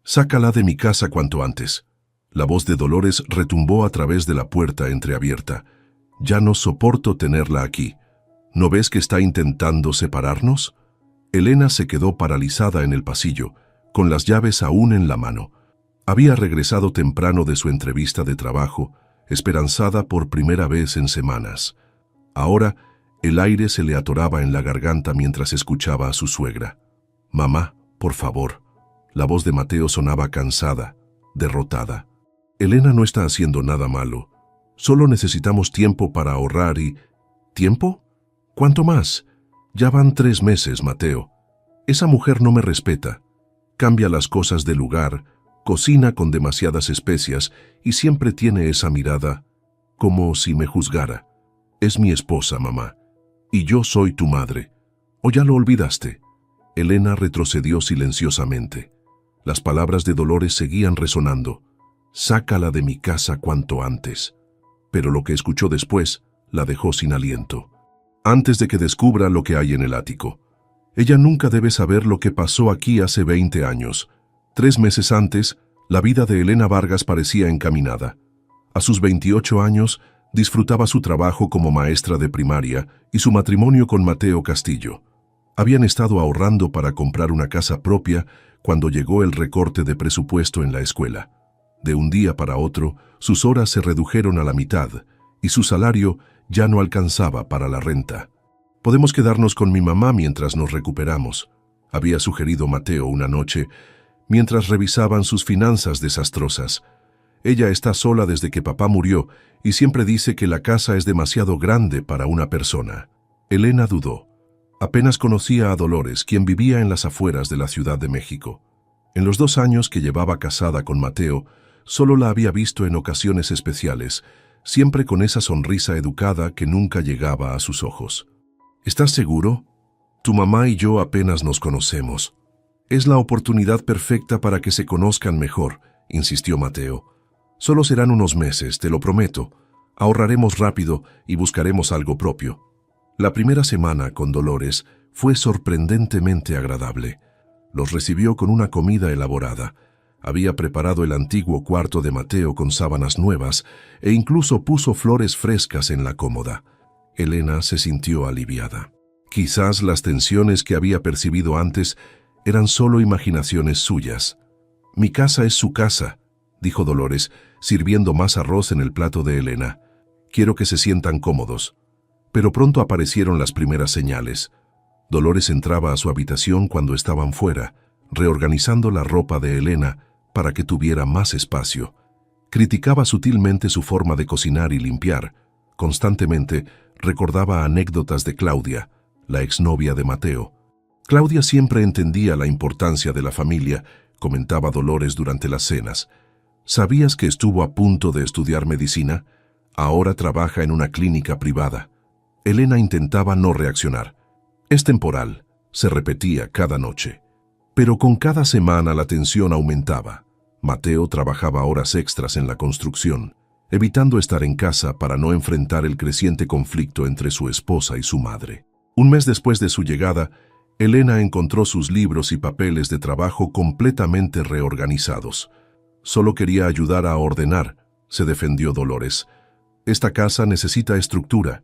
Sácala de mi casa cuanto antes. La voz de Dolores retumbó a través de la puerta entreabierta. Ya no soporto tenerla aquí. ¿No ves que está intentando separarnos? Elena se quedó paralizada en el pasillo, con las llaves aún en la mano. Había regresado temprano de su entrevista de trabajo, esperanzada por primera vez en semanas. Ahora, el aire se le atoraba en la garganta mientras escuchaba a su suegra. «Mamá, por favor». La voz de Mateo sonaba cansada, derrotada. «Elena no está haciendo nada malo. Solo necesitamos tiempo para ahorrar y...» ¿Tiempo? ¿Cuánto más? Ya van 3 meses, Mateo. Esa mujer no me respeta. Cambia las cosas de lugar, cocina con demasiadas especias y siempre tiene esa mirada, como si me juzgara. Es mi esposa, mamá, y yo soy tu madre. ¿O ya lo olvidaste?» Elena retrocedió silenciosamente. Las palabras de Dolores seguían resonando. «Sácala de mi casa cuanto antes». Pero lo que escuchó después la dejó sin aliento. Antes de que descubra lo que hay en el ático. Ella nunca debe saber lo que pasó aquí hace 20 años. 3 meses antes, la vida de Elena Vargas parecía encaminada. A sus 28 años, disfrutaba su trabajo como maestra de primaria y su matrimonio con Mateo Castillo. Habían estado ahorrando para comprar una casa propia cuando llegó el recorte de presupuesto en la escuela. De un día para otro, sus horas se redujeron a la mitad y su salario ya no alcanzaba para la renta. «Podemos quedarnos con mi mamá mientras nos recuperamos», había sugerido Mateo una noche, mientras revisaban sus finanzas desastrosas. «Ella está sola desde que papá murió y siempre dice que la casa es demasiado grande para una persona». Elena dudó. Apenas conocía a Dolores, quien vivía en las afueras de la Ciudad de México. En los 2 años que llevaba casada con Mateo, solo la había visto en ocasiones especiales, siempre con esa sonrisa educada que nunca llegaba a sus ojos. «¿Estás seguro? Tu mamá y yo apenas nos conocemos. Es la oportunidad perfecta para que se conozcan mejor», insistió Mateo. «Solo serán unos meses, te lo prometo. Ahorraremos rápido y buscaremos algo propio». La primera semana con Dolores fue sorprendentemente agradable. Los recibió con una comida elaborada. Había preparado el antiguo cuarto de Mateo con sábanas nuevas e incluso puso flores frescas en la cómoda. Elena se sintió aliviada. Quizás las tensiones que había percibido antes eran solo imaginaciones suyas. «Mi casa es su casa», dijo Dolores, sirviendo más arroz en el plato de Elena. «Quiero que se sientan cómodos». Pero pronto aparecieron las primeras señales. Dolores entraba a su habitación cuando estaban fuera, reorganizando la ropa de Elena para que tuviera más espacio. Criticaba sutilmente su forma de cocinar y limpiar. Constantemente recordaba anécdotas de Claudia, la exnovia de Mateo. «Claudia siempre entendía la importancia de la familia», comentaba Dolores durante las cenas. «¿Sabías que estuvo a punto de estudiar medicina? Ahora trabaja en una clínica privada». Elena intentaba no reaccionar. «Es temporal», se repetía cada noche. Pero con cada semana la tensión aumentaba. Mateo trabajaba horas extras en la construcción, evitando estar en casa para no enfrentar el creciente conflicto entre su esposa y su madre. Un mes después de su llegada, Elena encontró sus libros y papeles de trabajo completamente reorganizados. «Solo quería ayudar a ordenar», se defendió Dolores. «Esta casa necesita estructura.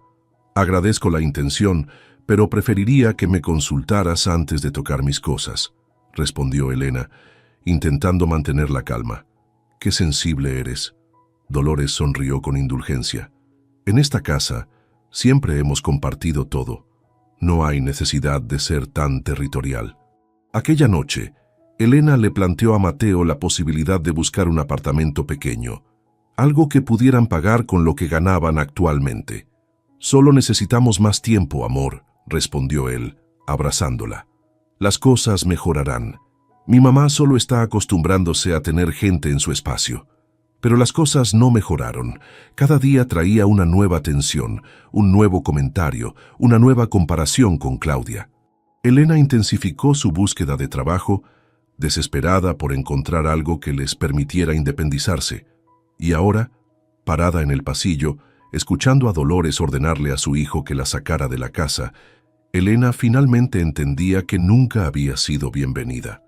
Agradezco la intención, pero preferiría que me consultaras antes de tocar mis cosas», respondió Elena, intentando mantener la calma. «Qué sensible eres». Dolores sonrió con indulgencia. «En esta casa siempre hemos compartido todo. No hay necesidad de ser tan territorial». Aquella noche, Elena le planteó a Mateo la posibilidad de buscar un apartamento pequeño, algo que pudieran pagar con lo que ganaban actualmente. «Solo necesitamos más tiempo, amor», respondió él, abrazándola. «Las cosas mejorarán. Mi mamá solo está acostumbrándose a tener gente en su espacio». Pero las cosas no mejoraron. Cada día traía una nueva tensión, un nuevo comentario, una nueva comparación con Claudia. Elena intensificó su búsqueda de trabajo, desesperada por encontrar algo que les permitiera independizarse. Y ahora, parada en el pasillo, escuchando a Dolores ordenarle a su hijo que la sacara de la casa, Elena finalmente entendía que nunca había sido bienvenida.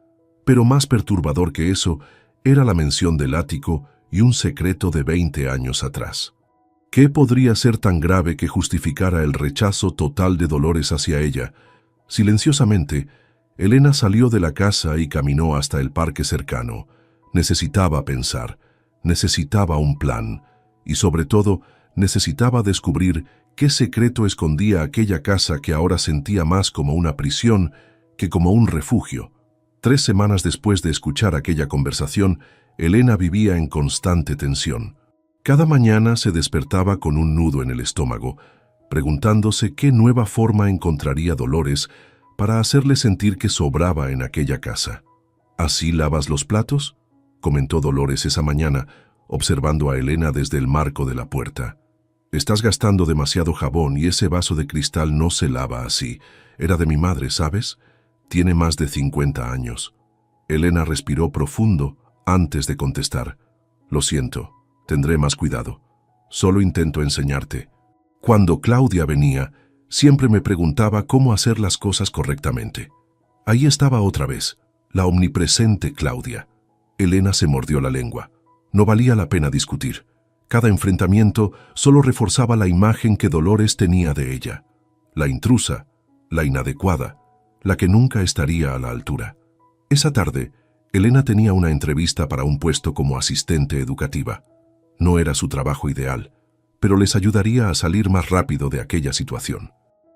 Pero más perturbador que eso era la mención del ático y un secreto de 20 años atrás. ¿Qué podría ser tan grave que justificara el rechazo total de Dolores hacia ella? Silenciosamente, Elena salió de la casa y caminó hasta el parque cercano. Necesitaba pensar, necesitaba un plan y, sobre todo, necesitaba descubrir qué secreto escondía aquella casa que ahora sentía más como una prisión que como un refugio. 3 semanas después de escuchar aquella conversación, Elena vivía en constante tensión. Cada mañana se despertaba con un nudo en el estómago, preguntándose qué nueva forma encontraría Dolores para hacerle sentir que sobraba en aquella casa. ¿Así lavas los platos?, comentó Dolores esa mañana, observando a Elena desde el marco de la puerta. Estás gastando demasiado jabón y ese vaso de cristal no se lava así. Era de mi madre, ¿sabes? Tiene más de 50 años. Elena respiró profundo antes de contestar. Lo siento, tendré más cuidado. Solo intento enseñarte. Cuando Claudia venía, siempre me preguntaba cómo hacer las cosas correctamente. Ahí estaba otra vez, la omnipresente Claudia. Elena se mordió la lengua. No valía la pena discutir. Cada enfrentamiento solo reforzaba la imagen que Dolores tenía de ella. La intrusa, la inadecuada, la que nunca estaría a la altura. Esa tarde, Elena tenía una entrevista para un puesto como asistente educativa. No era su trabajo ideal, pero les ayudaría a salir más rápido de aquella situación.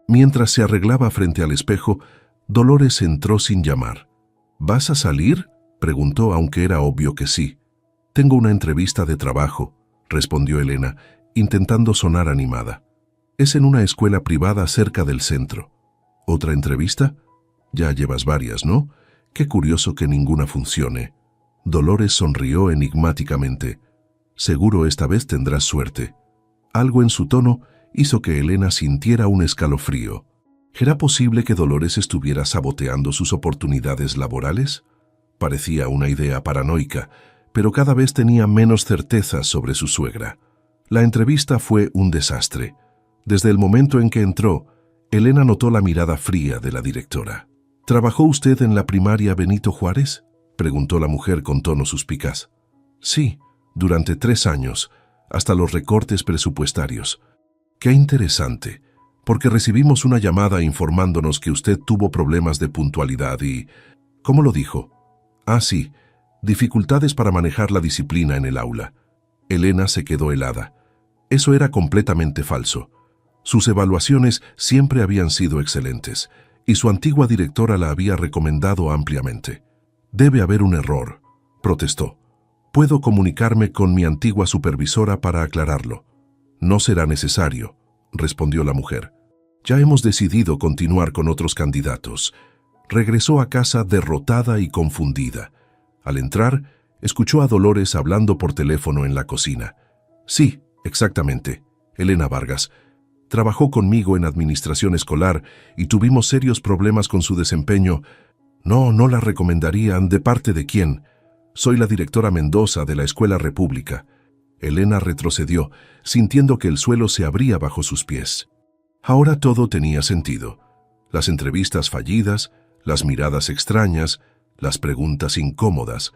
Mientras se arreglaba frente al espejo, Dolores entró sin llamar. ¿Vas a salir?, preguntó, aunque era obvio que sí. Tengo una entrevista de trabajo, respondió Elena, intentando sonar animada. Es en una escuela privada cerca del centro. ¿Otra entrevista? Ya llevas varias, ¿no? Qué curioso que ninguna funcione. Dolores sonrió enigmáticamente. Seguro esta vez tendrás suerte. Algo en su tono hizo que Elena sintiera un escalofrío. ¿Era posible que Dolores estuviera saboteando sus oportunidades laborales? Parecía una idea paranoica, pero cada vez tenía menos certezas sobre su suegra. La entrevista fue un desastre. Desde el momento en que entró, Elena notó la mirada fría de la directora. ¿Trabajó usted en la primaria Benito Juárez?, preguntó la mujer con tono suspicaz. Sí, durante 3 años, hasta los recortes presupuestarios. Qué interesante, porque recibimos una llamada informándonos que usted tuvo problemas de puntualidad y... ¿Cómo lo dijo? Ah, sí, dificultades para manejar la disciplina en el aula. Elena se quedó helada. Eso era completamente falso. Sus evaluaciones siempre habían sido excelentes, y su antigua directora la había recomendado ampliamente. Debe haber un error, protestó. Puedo comunicarme con mi antigua supervisora para aclararlo. No será necesario, respondió la mujer. Ya hemos decidido continuar con otros candidatos. Regresó a casa derrotada y confundida. Al entrar, escuchó a Dolores hablando por teléfono en la cocina. Sí, exactamente, Elena Vargas. Trabajó conmigo en administración escolar y tuvimos serios problemas con su desempeño. No la recomendarían. ¿De parte de quién? Soy la directora Mendoza de la Escuela República. Elena retrocedió, sintiendo que el suelo se abría bajo sus pies. Ahora todo tenía sentido. Las entrevistas fallidas, las miradas extrañas, las preguntas incómodas.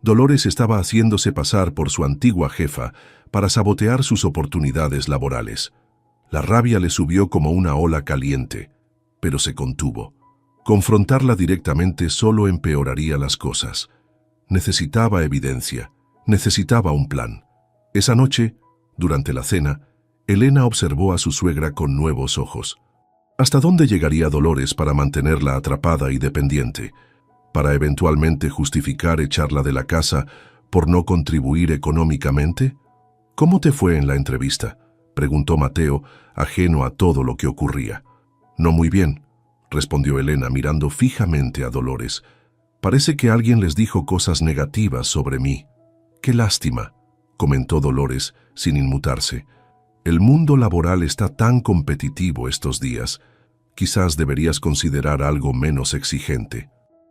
Dolores estaba haciéndose pasar por su antigua jefa para sabotear sus oportunidades laborales. La rabia le subió como una ola caliente, pero se contuvo. Confrontarla directamente solo empeoraría las cosas. Necesitaba evidencia, necesitaba un plan. Esa noche, durante la cena, Elena observó a su suegra con nuevos ojos. ¿Hasta dónde llegaría Dolores para mantenerla atrapada y dependiente? ¿Para eventualmente justificar echarla de la casa por no contribuir económicamente? ¿Cómo te fue en la entrevista?, preguntó Mateo, ajeno a todo lo que ocurría. No muy bien, respondió Elena mirando fijamente a Dolores. Parece que alguien les dijo cosas negativas sobre mí. Qué lástima, comentó Dolores, sin inmutarse. El mundo laboral está tan competitivo estos días. Quizás deberías considerar algo menos exigente.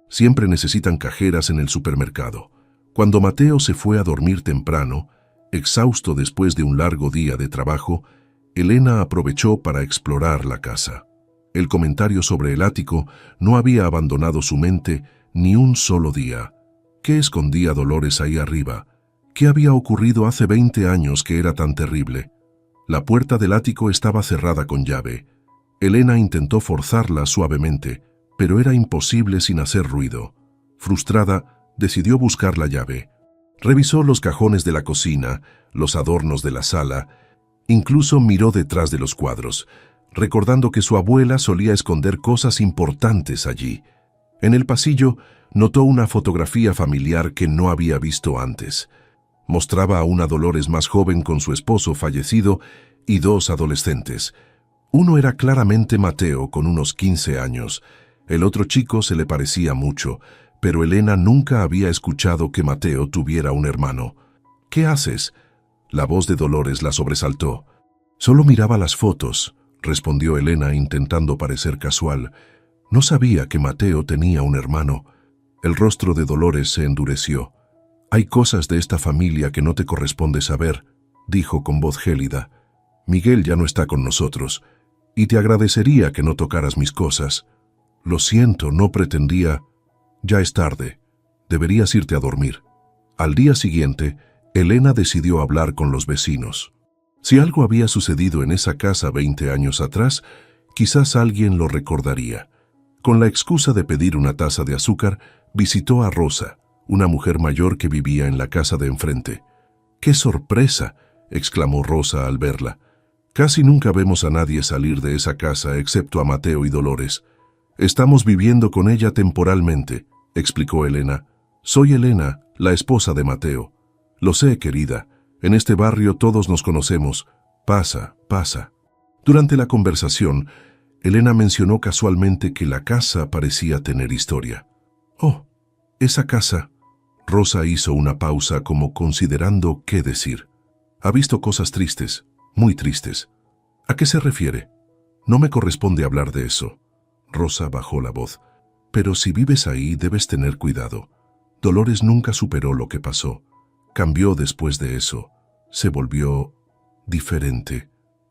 Siempre necesitan cajeras en el supermercado. Cuando Mateo se fue a dormir temprano, exhausto después de un largo día de trabajo, Elena aprovechó para explorar la casa. El comentario sobre el ático no había abandonado su mente ni un solo día. ¿Qué escondía Dolores ahí arriba? ¿Qué había ocurrido hace 20 años que era tan terrible? La puerta del ático estaba cerrada con llave. Elena intentó forzarla suavemente, pero era imposible sin hacer ruido. Frustrada, decidió buscar la llave. Revisó los cajones de la cocina, los adornos de la sala, incluso miró detrás de los cuadros, recordando que su abuela solía esconder cosas importantes allí. En el pasillo, notó una fotografía familiar que no había visto antes. Mostraba a una Dolores más joven con su esposo fallecido y dos adolescentes. Uno era claramente Mateo, con unos 15 años. El otro chico se le parecía mucho, pero Elena nunca había escuchado que Mateo tuviera un hermano. «¿Qué haces?», la voz de Dolores la sobresaltó. «Solo miraba las fotos», respondió Elena intentando parecer casual. No sabía que Mateo tenía un hermano. El rostro de Dolores se endureció. «Hay cosas de esta familia que no te corresponde saber», dijo con voz gélida. «Miguel ya no está con nosotros, y te agradecería que no tocaras mis cosas. Lo siento, no pretendía. Ya es tarde. Deberías irte a dormir». Al día siguiente, Elena decidió hablar con los vecinos. Si algo había sucedido en esa casa 20 años atrás, quizás alguien lo recordaría. Con la excusa de pedir una taza de azúcar, visitó a Rosa, una mujer mayor que vivía en la casa de enfrente. «¡Qué sorpresa!», exclamó Rosa al verla. «Casi nunca vemos a nadie salir de esa casa excepto a Mateo y Dolores. Estamos viviendo con ella temporalmente», explicó Elena. «Soy Elena, la esposa de Mateo. Lo sé, querida. En este barrio todos nos conocemos. Pasa, pasa». Durante la conversación, Elena mencionó casualmente que la casa parecía tener historia. «Oh, esa casa». Rosa hizo una pausa como considerando qué decir. «Ha visto cosas tristes, muy tristes». «¿A qué se refiere?». «No me corresponde hablar de eso». Rosa bajó la voz. «Pero si vives ahí debes tener cuidado. Dolores nunca superó lo que pasó. Cambió después de eso. Se volvió diferente».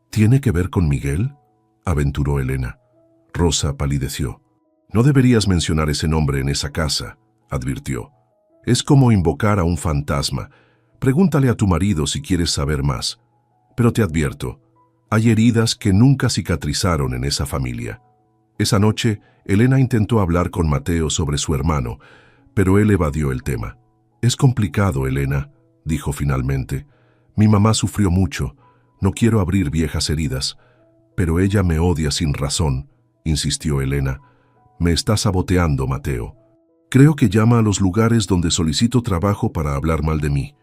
«¿Tiene que ver con Miguel?», aventuró Elena. Rosa palideció. «No deberías mencionar ese nombre en esa casa», advirtió. «Es como invocar a un fantasma. Pregúntale a tu marido si quieres saber más. Pero te advierto, hay heridas que nunca cicatrizaron en esa familia». Esa noche, Elena intentó hablar con Mateo sobre su hermano, pero él evadió el tema. «Es complicado, Elena», dijo finalmente. «Mi mamá sufrió mucho. No quiero abrir viejas heridas. Pero ella me odia sin razón», insistió Elena. «Me está saboteando, Mateo. Creo que llama a los lugares donde solicito trabajo para hablar mal de mí».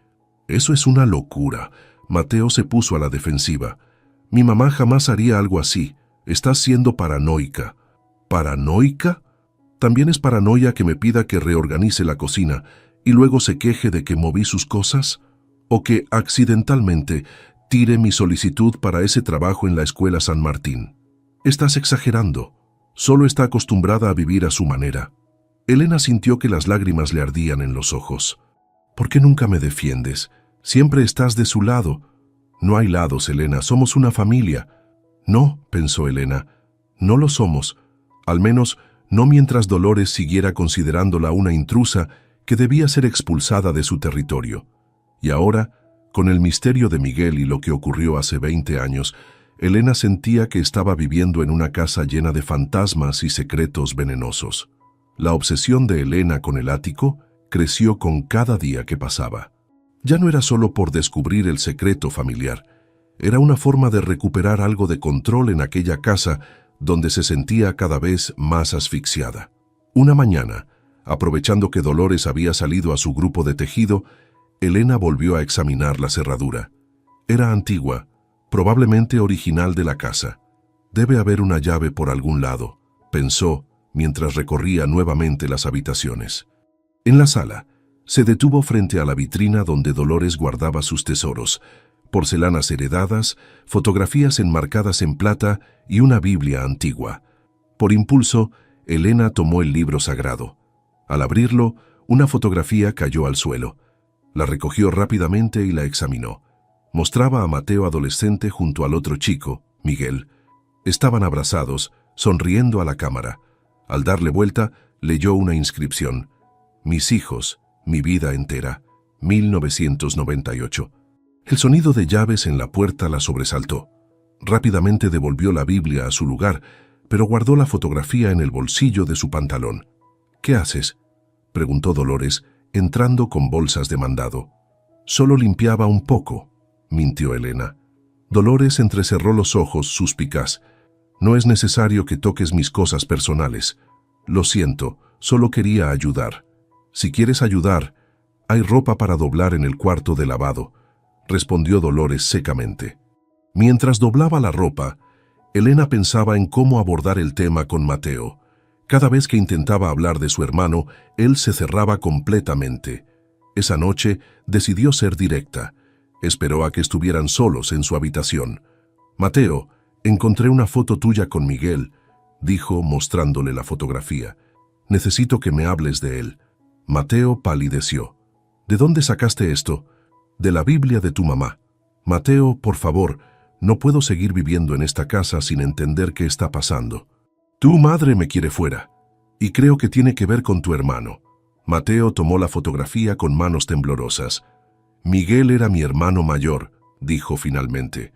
«Eso es una locura». Mateo se puso a la defensiva. «Mi mamá jamás haría algo así. Estás siendo paranoica». «¿Paranoica? ¿También es paranoia que me pida que reorganice la cocina y luego se queje de que moví sus cosas? ¿O que accidentalmente tire mi solicitud para ese trabajo en la escuela San Martín? Estás exagerando. Solo está acostumbrada a vivir a su manera». Elena sintió que las lágrimas le ardían en los ojos. «¿Por qué nunca me defiendes? Siempre estás de su lado». «No hay lados, Elena. Somos una familia». «No», pensó Elena. «No lo somos. Al menos no mientras Dolores siguiera considerándola una intrusa que debía ser expulsada de su territorio. Y ahora, con el misterio de Miguel y lo que ocurrió hace 20 años, Elena sentía que estaba viviendo en una casa llena de fantasmas y secretos venenosos. La obsesión de Elena con el ático creció con cada día que pasaba. Ya no era solo por descubrir el secreto familiar, era una forma de recuperar algo de control en aquella casa donde se sentía cada vez más asfixiada. Una mañana, aprovechando que Dolores había salido a su grupo de tejido, Elena volvió a examinar la cerradura. Era antigua, probablemente original de la casa. «Debe haber una llave por algún lado», pensó mientras recorría nuevamente las habitaciones. En la sala, se detuvo frente a la vitrina donde Dolores guardaba sus tesoros: porcelanas heredadas, fotografías enmarcadas en plata y una Biblia antigua. Por impulso, Elena tomó el libro sagrado. Al abrirlo, una fotografía cayó al suelo. La recogió rápidamente y la examinó. Mostraba a Mateo adolescente junto al otro chico, Miguel. Estaban abrazados, sonriendo a la cámara. Al darle vuelta, Leyó una inscripción: Mis hijos, mi vida entera, 1998. El sonido de llaves en la puerta la sobresaltó. Rápidamente devolvió la Biblia a su lugar, pero guardó la fotografía en el bolsillo de su pantalón. ¿Qué haces?, preguntó Dolores, entrando con bolsas de mandado. Solo limpiaba un poco, mintió Elena. Dolores entrecerró los ojos, suspicaz. No es necesario que toques mis cosas personales. Lo siento, solo quería ayudar. Si quieres ayudar, hay ropa para doblar en el cuarto de lavado, respondió Dolores secamente. Mientras doblaba la ropa, Elena pensaba en cómo abordar el tema con Mateo. Cada vez que intentaba hablar de su hermano, él se cerraba completamente. Esa noche decidió ser directa. Esperó a que estuvieran solos en su habitación. Mateo, encontré una foto tuya con Miguel, dijo mostrándole la fotografía. Necesito que me hables de él. Mateo palideció. ¿De dónde sacaste esto? De la Biblia de tu mamá. Mateo, por favor, no puedo seguir viviendo en esta casa sin entender qué está pasando. Tu madre me quiere fuera, y creo que tiene que ver con tu hermano. Mateo tomó la fotografía con manos temblorosas. Miguel era mi hermano mayor, dijo finalmente.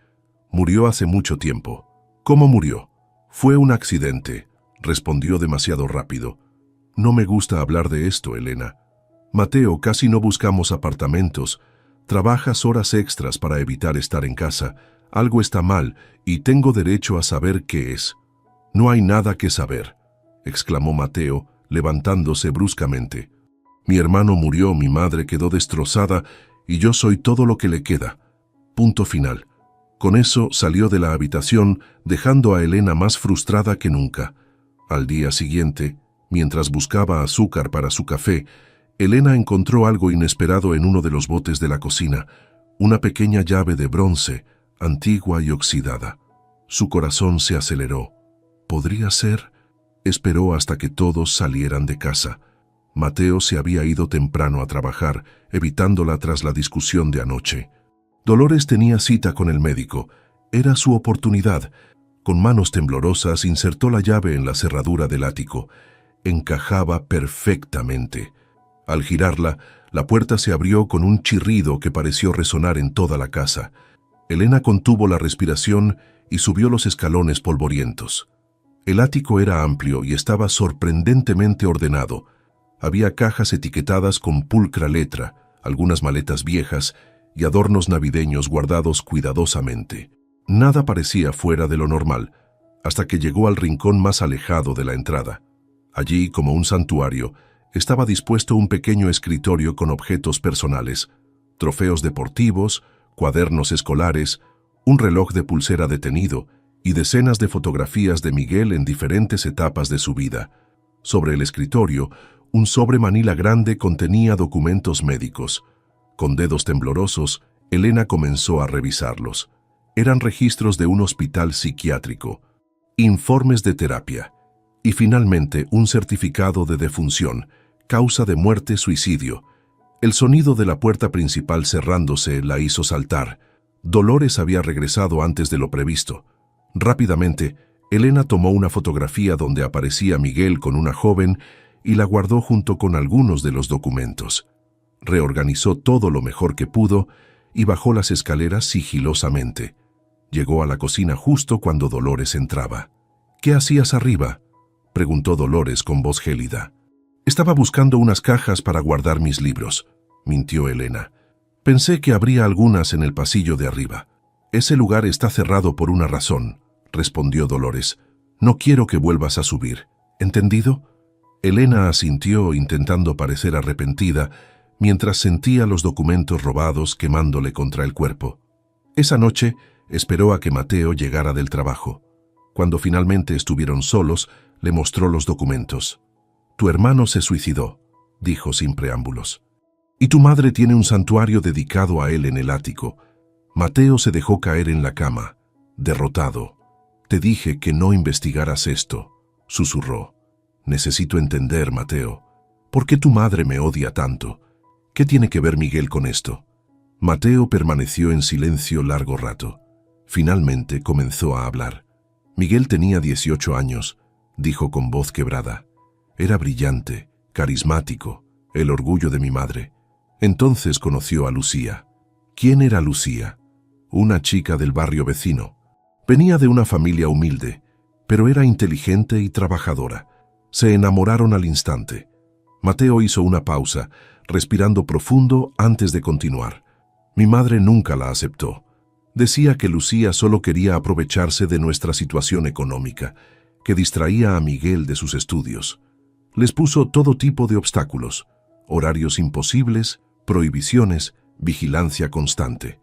Murió hace mucho tiempo. ¿Cómo murió? Fue un accidente, respondió demasiado rápido. No me gusta hablar de esto, Elena. Mateo, casi no buscamos apartamentos. Trabajas horas extras para evitar estar en casa. Algo está mal y tengo derecho a saber qué es. No hay nada que saber, exclamó Mateo, levantándose bruscamente. Mi hermano murió, mi madre quedó destrozada y yo soy todo lo que le queda. Punto final. Con eso salió de la habitación, dejando a Elena más frustrada que nunca. Al día siguiente, mientras buscaba azúcar para su café, Elena encontró algo inesperado en uno de los botes de la cocina, una pequeña llave de bronce, antigua y oxidada. Su corazón se aceleró. ¿Podría ser? Esperó hasta que todos salieran de casa. Mateo se había ido temprano a trabajar, evitándola tras la discusión de anoche. Dolores tenía cita con el médico. Era su oportunidad. Con manos temblorosas insertó la llave en la cerradura del ático. Encajaba perfectamente. Al girarla, la puerta se abrió con un chirrido que pareció resonar en toda la casa. Elena contuvo la respiración y subió los escalones polvorientos. El ático era amplio y estaba sorprendentemente ordenado. Había cajas etiquetadas con pulcra letra, algunas maletas viejas y adornos navideños guardados cuidadosamente. Nada parecía fuera de lo normal, hasta que llegó al rincón más alejado de la entrada. Allí, como un santuario, estaba dispuesto un pequeño escritorio con objetos personales, trofeos deportivos, cuadernos escolares, un reloj de pulsera detenido y decenas de fotografías de Miguel en diferentes etapas de su vida. Sobre el escritorio, un sobre manila grande contenía documentos médicos. Con dedos temblorosos, Elena comenzó a revisarlos. Eran registros de un hospital psiquiátrico, informes de terapia y finalmente un certificado de defunción, causa de muerte suicidio. El sonido de la puerta principal cerrándose la hizo saltar. Dolores había regresado antes de lo previsto. Rápidamente, Elena tomó una fotografía donde aparecía Miguel con una joven y la guardó junto con algunos de los documentos. Reorganizó todo lo mejor que pudo y bajó las escaleras sigilosamente. Llegó a la cocina justo cuando Dolores entraba. «¿Qué hacías arriba?», preguntó Dolores con voz gélida. «Estaba buscando unas cajas para guardar mis libros», mintió Elena. «Pensé que habría algunas en el pasillo de arriba. Ese lugar está cerrado por una razón», respondió Dolores. «No quiero que vuelvas a subir. ¿Entendido?». Elena asintió intentando parecer arrepentida, mientras sentía los documentos robados quemándole contra el cuerpo. Esa noche esperó a que Mateo llegara del trabajo. Cuando finalmente estuvieron solos, le mostró los documentos. «Tu hermano se suicidó», dijo sin preámbulos. «Y tu madre tiene un santuario dedicado a él en el ático». Mateo se dejó caer en la cama, derrotado. «Te dije que no investigaras esto», susurró. «Necesito entender, Mateo. ¿Por qué tu madre me odia tanto? ¿Qué tiene que ver Miguel con esto?». Mateo permaneció en silencio largo rato. Finalmente comenzó a hablar. «Miguel tenía 18 años», dijo con voz quebrada. Era brillante, carismático, el orgullo de mi madre. Entonces conoció a Lucía. ¿Quién era Lucía? Una chica del barrio vecino. Venía de una familia humilde, pero era inteligente y trabajadora. Se enamoraron al instante. Mateo hizo una pausa, respirando profundo antes de continuar. Mi madre nunca la aceptó. Decía que Lucía solo quería aprovecharse de nuestra situación económica, que distraía a Miguel de sus estudios. Les puso todo tipo de obstáculos, horarios imposibles, prohibiciones, vigilancia constante.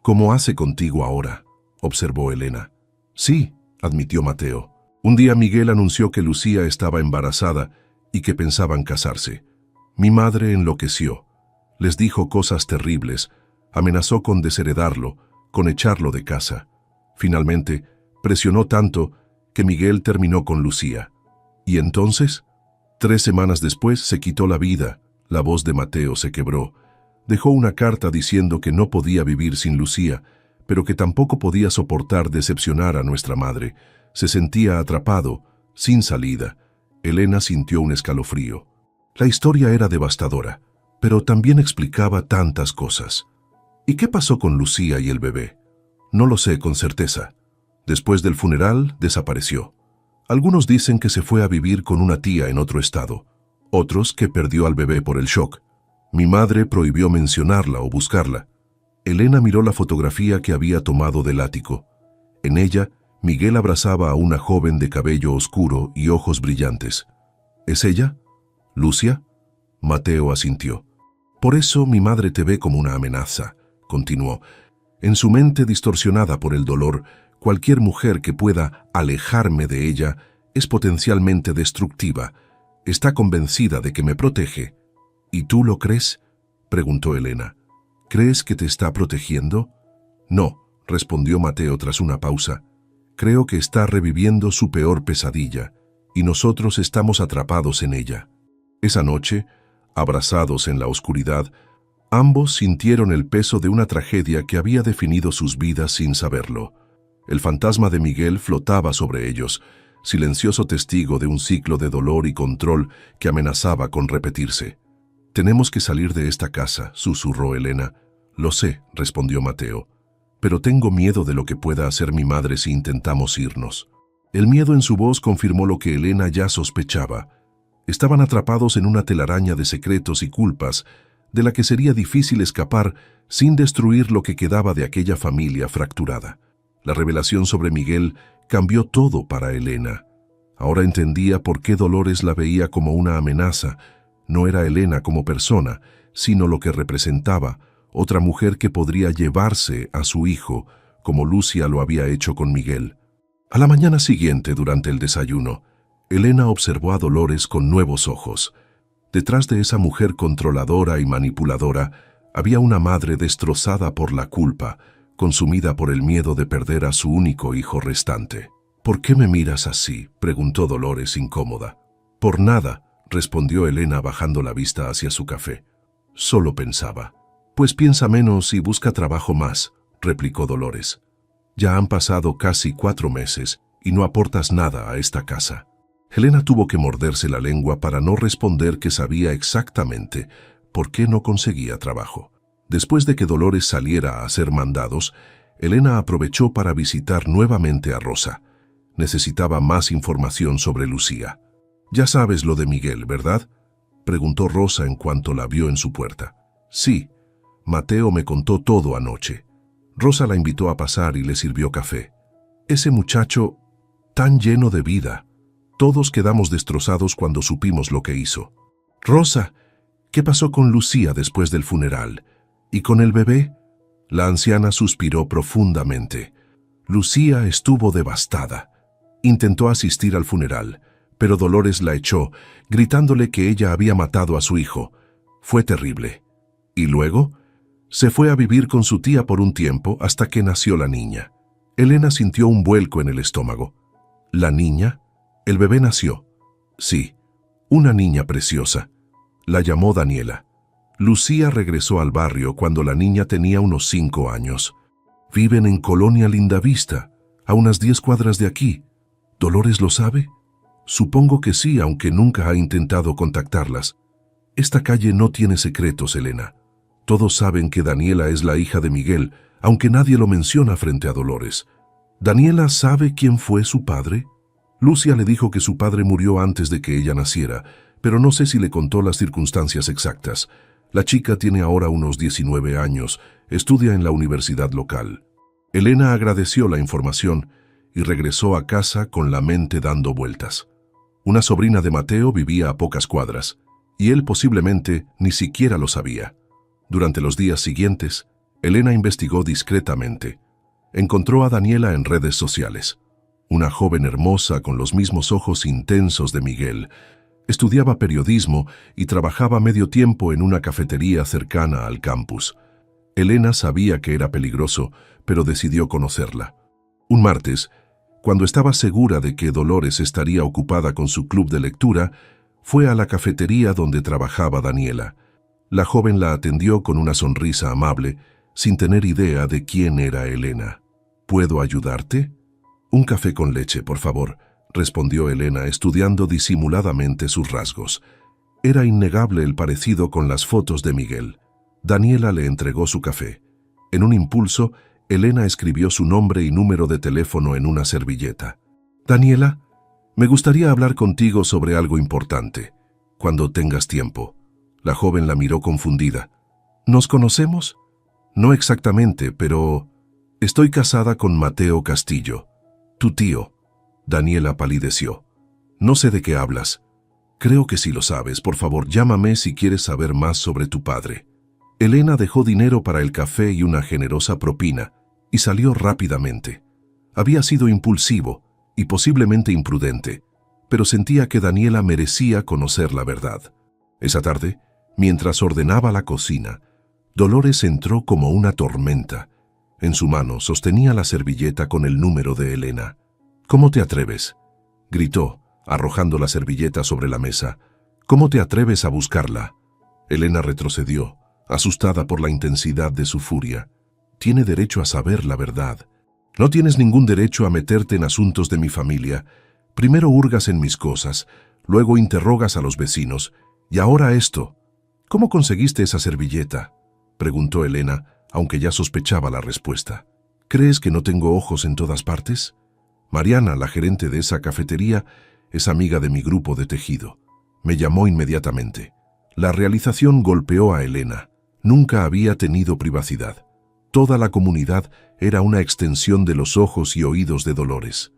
«¿Cómo hace contigo ahora?», observó Elena. «Sí», admitió Mateo. Un día Miguel anunció que Lucía estaba embarazada y que pensaban casarse. Mi madre enloqueció. Les dijo cosas terribles, amenazó con desheredarlo, con echarlo de casa. Finalmente, presionó tanto que Miguel terminó con Lucía. ¿Y entonces? 3 semanas después se quitó la vida. La voz de Mateo se quebró. Dejó una carta diciendo que no podía vivir sin Lucía, pero que tampoco podía soportar decepcionar a nuestra madre. Se sentía atrapado, sin salida. Elena sintió un escalofrío. La historia era devastadora, pero también explicaba tantas cosas. ¿Y qué pasó con Lucía y el bebé? No lo sé con certeza. Después del funeral, desapareció. Algunos dicen que se fue a vivir con una tía en otro estado, otros que perdió al bebé por el shock. Mi madre prohibió mencionarla o buscarla. Elena miró la fotografía que había tomado del ático. En ella, Miguel abrazaba a una joven de cabello oscuro y ojos brillantes. ¿Es ella? ¿Lucia? Mateo asintió. Por eso mi madre te ve como una amenaza, continuó. En su mente distorsionada por el dolor, cualquier mujer que pueda alejarme de ella es potencialmente destructiva. Está convencida de que me protege. ¿Y tú lo crees?, preguntó Elena. ¿Crees que te está protegiendo? No, respondió Mateo tras una pausa. Creo que está reviviendo su peor pesadilla, y nosotros estamos atrapados en ella. Esa noche, abrazados en la oscuridad, ambos sintieron el peso de una tragedia que había definido sus vidas sin saberlo. El fantasma de Miguel flotaba sobre ellos, silencioso testigo de un ciclo de dolor y control que amenazaba con repetirse. «Tenemos que salir de esta casa», susurró Elena. «Lo sé», respondió Mateo, «pero tengo miedo de lo que pueda hacer mi madre si intentamos irnos». El miedo en su voz confirmó lo que Elena ya sospechaba. Estaban atrapados en una telaraña de secretos y culpas, de la que sería difícil escapar sin destruir lo que quedaba de aquella familia fracturada. La revelación sobre Miguel cambió todo para Elena. Ahora entendía por qué Dolores la veía como una amenaza. No era Elena como persona, sino lo que representaba, otra mujer que podría llevarse a su hijo, como Lucia lo había hecho con Miguel. A la mañana siguiente, durante el desayuno, Elena observó a Dolores con nuevos ojos. Detrás de esa mujer controladora y manipuladora había una madre destrozada por la culpa, consumida por el miedo de perder a su único hijo restante. «¿Por qué me miras así?», preguntó Dolores incómoda. «Por nada», respondió Elena bajando la vista hacia su café. «Solo pensaba». «Pues piensa menos y busca trabajo más», replicó Dolores. «Ya han pasado casi 4 meses y no aportas nada a esta casa». Elena tuvo que morderse la lengua para no responder que sabía exactamente por qué no conseguía trabajo. Después de que Dolores saliera a hacer mandados, Elena aprovechó para visitar nuevamente a Rosa. Necesitaba más información sobre Lucía. «Ya sabes lo de Miguel, ¿verdad?», preguntó Rosa en cuanto la vio en su puerta. «Sí, Mateo me contó todo anoche». Rosa la invitó a pasar y le sirvió café. «Ese muchacho, tan lleno de vida. Todos quedamos destrozados cuando supimos lo que hizo». «Rosa, ¿qué pasó con Lucía después del funeral? ¿Y con el bebé?». La anciana suspiró profundamente. «Lucía estuvo devastada. Intentó asistir al funeral, pero Dolores la echó, gritándole que ella había matado a su hijo. Fue terrible. Y luego se fue a vivir con su tía por un tiempo hasta que nació la niña». Elena sintió un vuelco en el estómago. «¿La niña? El bebé nació». «Sí, una niña preciosa. La llamó Daniela. Lucía regresó al barrio cuando la niña tenía unos 5 años. Viven en Colonia Lindavista, a unas 10 cuadras de aquí. ¿Dolores lo sabe?». Supongo que sí, aunque nunca ha intentado contactarlas. Esta calle no tiene secretos, Elena. Todos saben que Daniela es la hija de Miguel, aunque nadie lo menciona frente a Dolores. ¿Daniela sabe quién fue su padre? Lucia le dijo que su padre murió antes de que ella naciera, pero no sé si le contó las circunstancias exactas. La chica tiene ahora unos 19 años, estudia en la universidad local. Elena agradeció la información y regresó a casa con la mente dando vueltas. Una sobrina de Mateo vivía a pocas cuadras, y él posiblemente ni siquiera lo sabía. Durante los días siguientes, Elena investigó discretamente. Encontró a Daniela en redes sociales. Una joven hermosa con los mismos ojos intensos de Miguel. Estudiaba periodismo y trabajaba medio tiempo en una cafetería cercana al campus. Elena sabía que era peligroso, pero decidió conocerla. Un martes, cuando estaba segura de que Dolores estaría ocupada con su club de lectura, fue a la cafetería donde trabajaba Daniela. La joven la atendió con una sonrisa amable, sin tener idea de quién era Elena. ¿Puedo ayudarte? Un café con leche, por favor, respondió Elena, estudiando disimuladamente sus rasgos. Era innegable el parecido con las fotos de Miguel. Daniela le entregó su café. En un impulso, Elena escribió su nombre y número de teléfono en una servilleta. Daniela, me gustaría hablar contigo sobre algo importante, cuando tengas tiempo. La joven la miró confundida. ¿Nos conocemos? No exactamente, pero estoy casada con Mateo Castillo, tu tío. Daniela palideció. No sé de qué hablas. Creo que sí lo sabes. Por favor, llámame si quieres saber más sobre tu padre. Elena dejó dinero para el café y una generosa propina, y salió rápidamente. Había sido impulsivo y posiblemente imprudente, pero sentía que Daniela merecía conocer la verdad. Esa tarde, mientras ordenaba la cocina, Dolores entró como una tormenta. En su mano sostenía la servilleta con el número de Elena. «¿Cómo te atreves?», gritó, arrojando la servilleta sobre la mesa. «¿Cómo te atreves a buscarla?». Elena retrocedió, asustada por la intensidad de su furia. «Tiene derecho a saber la verdad. No tienes ningún derecho a meterte en asuntos de mi familia. Primero hurgas en mis cosas, luego interrogas a los vecinos, y ahora esto». «¿Cómo conseguiste esa servilleta?», preguntó Elena, aunque ya sospechaba la respuesta. «¿Crees que no tengo ojos en todas partes? Mariana, la gerente de esa cafetería, es amiga de mi grupo de tejido. Me llamó inmediatamente». La realización golpeó a Elena. Nunca había tenido privacidad. Toda la comunidad era una extensión de los ojos y oídos de Dolores.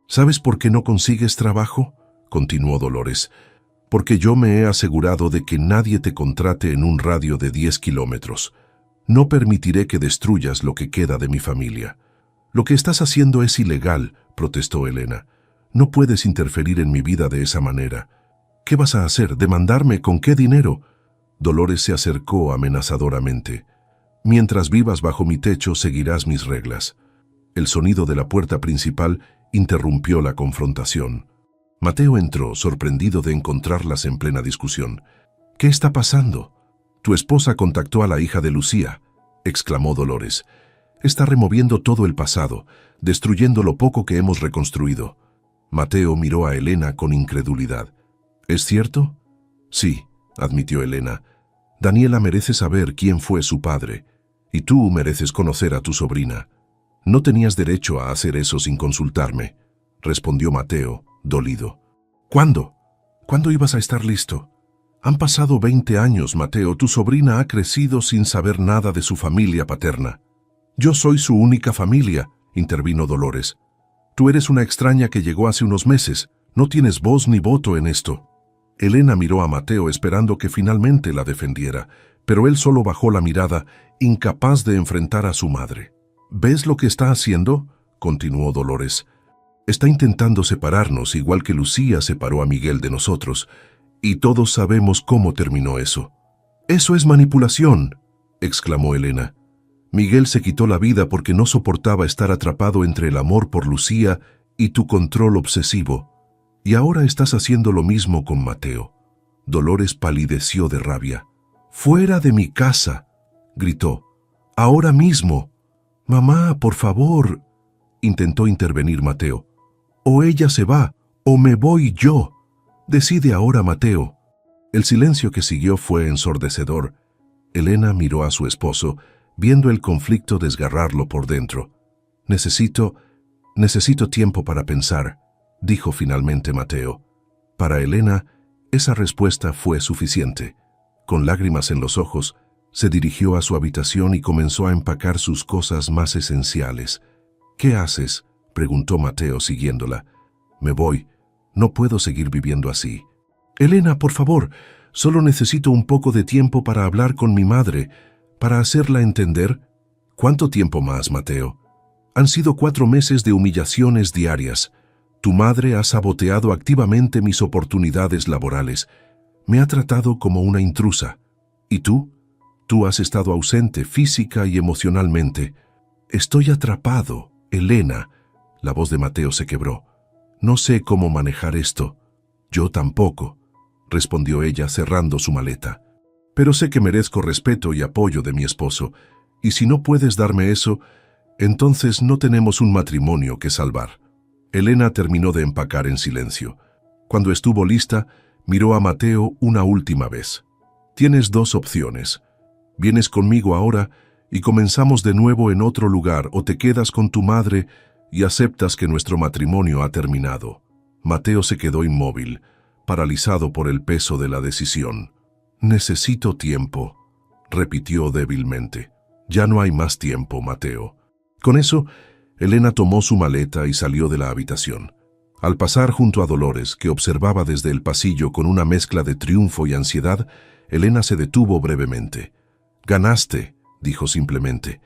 «¿Sabes por qué no consigues trabajo?», continuó Dolores. «Porque yo me he asegurado de que nadie te contrate en un radio de 10 kilómetros. No permitiré que destruyas lo que queda de mi familia». «Lo que estás haciendo es ilegal», protestó Elena. «No puedes interferir en mi vida de esa manera». «¿Qué vas a hacer? ¿Demandarme? ¿Con qué dinero?». Dolores se acercó amenazadoramente. «Mientras vivas bajo mi techo, seguirás mis reglas». El sonido de la puerta principal interrumpió la confrontación. Mateo entró, sorprendido de encontrarlas en plena discusión. «¿Qué está pasando?». «Tu esposa contactó a la hija de Lucía», exclamó Dolores. «Está removiendo todo el pasado, destruyendo lo poco que hemos reconstruido». Mateo miró a Elena con incredulidad. «¿Es cierto?». «Sí», admitió Elena. «Daniela merece saber quién fue su padre, y tú mereces conocer a tu sobrina». «No tenías derecho a hacer eso sin consultarme», respondió Mateo, dolido. «¿Cuándo? ¿Cuándo ibas a estar listo? Han pasado 20 años, Mateo. Tu sobrina ha crecido sin saber nada de su familia paterna». «Yo soy su única familia», intervino Dolores. «Tú eres una extraña que llegó hace unos meses. No tienes voz ni voto en esto». Elena miró a Mateo esperando que finalmente la defendiera, pero él solo bajó la mirada, incapaz de enfrentar a su madre. «¿Ves lo que está haciendo?», continuó Dolores. «Está intentando separarnos, igual que Lucía separó a Miguel de nosotros, y todos sabemos cómo terminó eso». «Eso es manipulación», exclamó Elena. «Miguel se quitó la vida porque no soportaba estar atrapado entre el amor por Lucía y tu control obsesivo. Y ahora estás haciendo lo mismo con Mateo». Dolores palideció de rabia. «¡Fuera de mi casa!», gritó. «Ahora mismo». «Mamá, por favor», intentó intervenir Mateo. «O ella se va, ¿O me voy yo? Decide ahora, Mateo. El silencio que siguió fue ensordecedor. Elena miró a su esposo, viendo el conflicto desgarrarlo por dentro. Necesito tiempo para pensar, dijo finalmente Mateo. Para Elena, esa respuesta fue suficiente. Con lágrimas en los ojos, se dirigió a su habitación y comenzó a empacar sus cosas más esenciales. ¿Qué haces?, preguntó Mateo siguiéndola. Me voy. No puedo seguir viviendo así. Elena, por favor, solo necesito un poco de tiempo para hablar con mi madre, para hacerla entender. ¿Cuánto tiempo más, Mateo? Han sido 4 meses de humillaciones diarias. Tu madre ha saboteado activamente mis oportunidades laborales. Me ha tratado como una intrusa. ¿Y tú? Tú has estado ausente física y emocionalmente. Estoy atrapado, Elena. La voz de Mateo se quebró. No sé cómo manejar esto. Yo tampoco, respondió ella cerrando su maleta. Pero sé que merezco respeto y apoyo de mi esposo, y si no puedes darme eso, entonces no tenemos un matrimonio que salvar. Elena terminó de empacar en silencio. Cuando estuvo lista, miró a Mateo una última vez. Tienes 2 opciones. Vienes conmigo ahora y comenzamos de nuevo en otro lugar, o te quedas con tu madre y aceptas que nuestro matrimonio ha terminado. Mateo se quedó inmóvil, paralizado por el peso de la decisión. Necesito tiempo, repitió débilmente. Ya no hay más tiempo, Mateo. Con eso, Elena tomó su maleta y salió de la habitación. Al pasar junto a Dolores, que observaba desde el pasillo con una mezcla de triunfo y ansiedad, Elena se detuvo brevemente. Ganaste, dijo simplemente,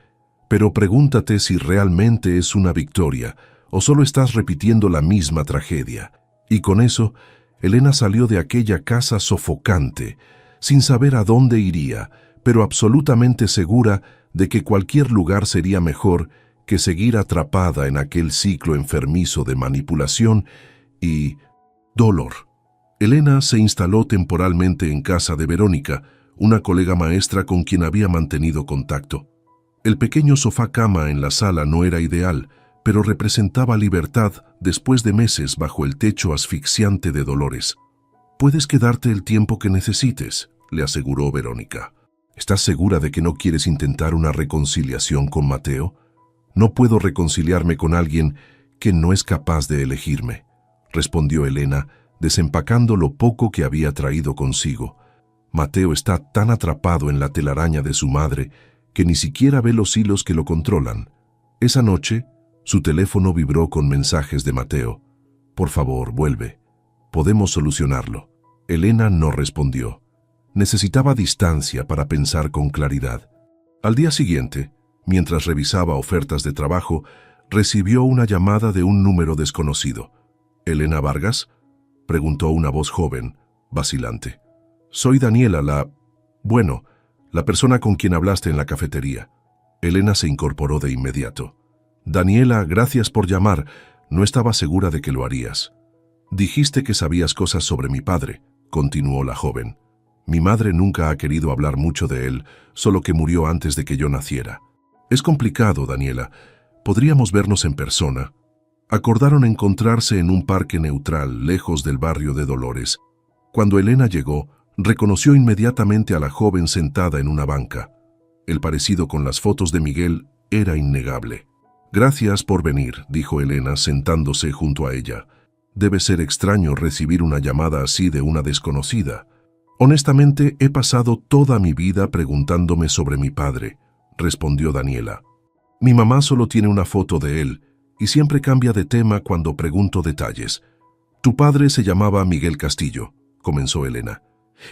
pero pregúntate si realmente es una victoria o solo estás repitiendo la misma tragedia. Y con eso, Elena salió de aquella casa sofocante, sin saber a dónde iría, pero absolutamente segura de que cualquier lugar sería mejor que seguir atrapada en aquel ciclo enfermizo de manipulación y dolor. Elena se instaló temporalmente en casa de Verónica, una colega maestra con quien había mantenido contacto. El pequeño sofá-cama en la sala no era ideal, pero representaba libertad después de meses bajo el techo asfixiante de Dolores. «Puedes quedarte el tiempo que necesites», le aseguró Verónica. «¿Estás segura de que no quieres intentar una reconciliación con Mateo?» «No puedo reconciliarme con alguien que no es capaz de elegirme», respondió Elena, desempacando lo poco que había traído consigo. «Mateo está tan atrapado en la telaraña de su madre que ni siquiera ve los hilos que lo controlan». Esa noche, su teléfono vibró con mensajes de Mateo. «Por favor, vuelve. Podemos solucionarlo». Elena no respondió. Necesitaba distancia para pensar con claridad. Al día siguiente, mientras revisaba ofertas de trabajo, recibió una llamada de un número desconocido. «¿Elena Vargas?», preguntó una voz joven, vacilante. «Soy Daniela, la persona con quien hablaste en la cafetería». Elena se incorporó de inmediato. «Daniela, gracias por llamar. No estaba segura de que lo harías». «Dijiste que sabías cosas sobre mi padre», continuó la joven. «Mi madre nunca ha querido hablar mucho de él, solo que murió antes de que yo naciera». «Es complicado, Daniela. Podríamos vernos en persona». Acordaron encontrarse en un parque neutral, lejos del barrio de Dolores. Cuando Elena llegó, reconoció inmediatamente a la joven sentada en una banca. El parecido con las fotos de Miguel era innegable. «Gracias por venir», dijo Elena, sentándose junto a ella. «Debe ser extraño recibir una llamada así de una desconocida». «Honestamente, he pasado toda mi vida preguntándome sobre mi padre», respondió Daniela. «Mi mamá solo tiene una foto de él y siempre cambia de tema cuando pregunto detalles». «Tu padre se llamaba Miguel Castillo», comenzó Elena.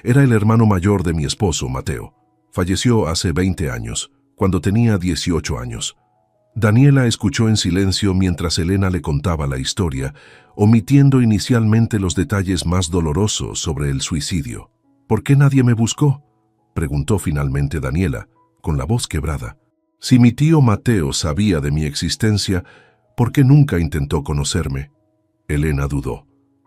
«Era el hermano mayor de mi esposo, Mateo. Falleció hace 20 años, cuando tenía 18 años». Daniela escuchó en silencio mientras Elena le contaba la historia, omitiendo inicialmente los detalles más dolorosos sobre el suicidio. «¿Por qué nadie me buscó?», preguntó finalmente Daniela, con la voz quebrada. «Si mi tío Mateo sabía de mi existencia, ¿por qué nunca intentó conocerme?». Elena dudó.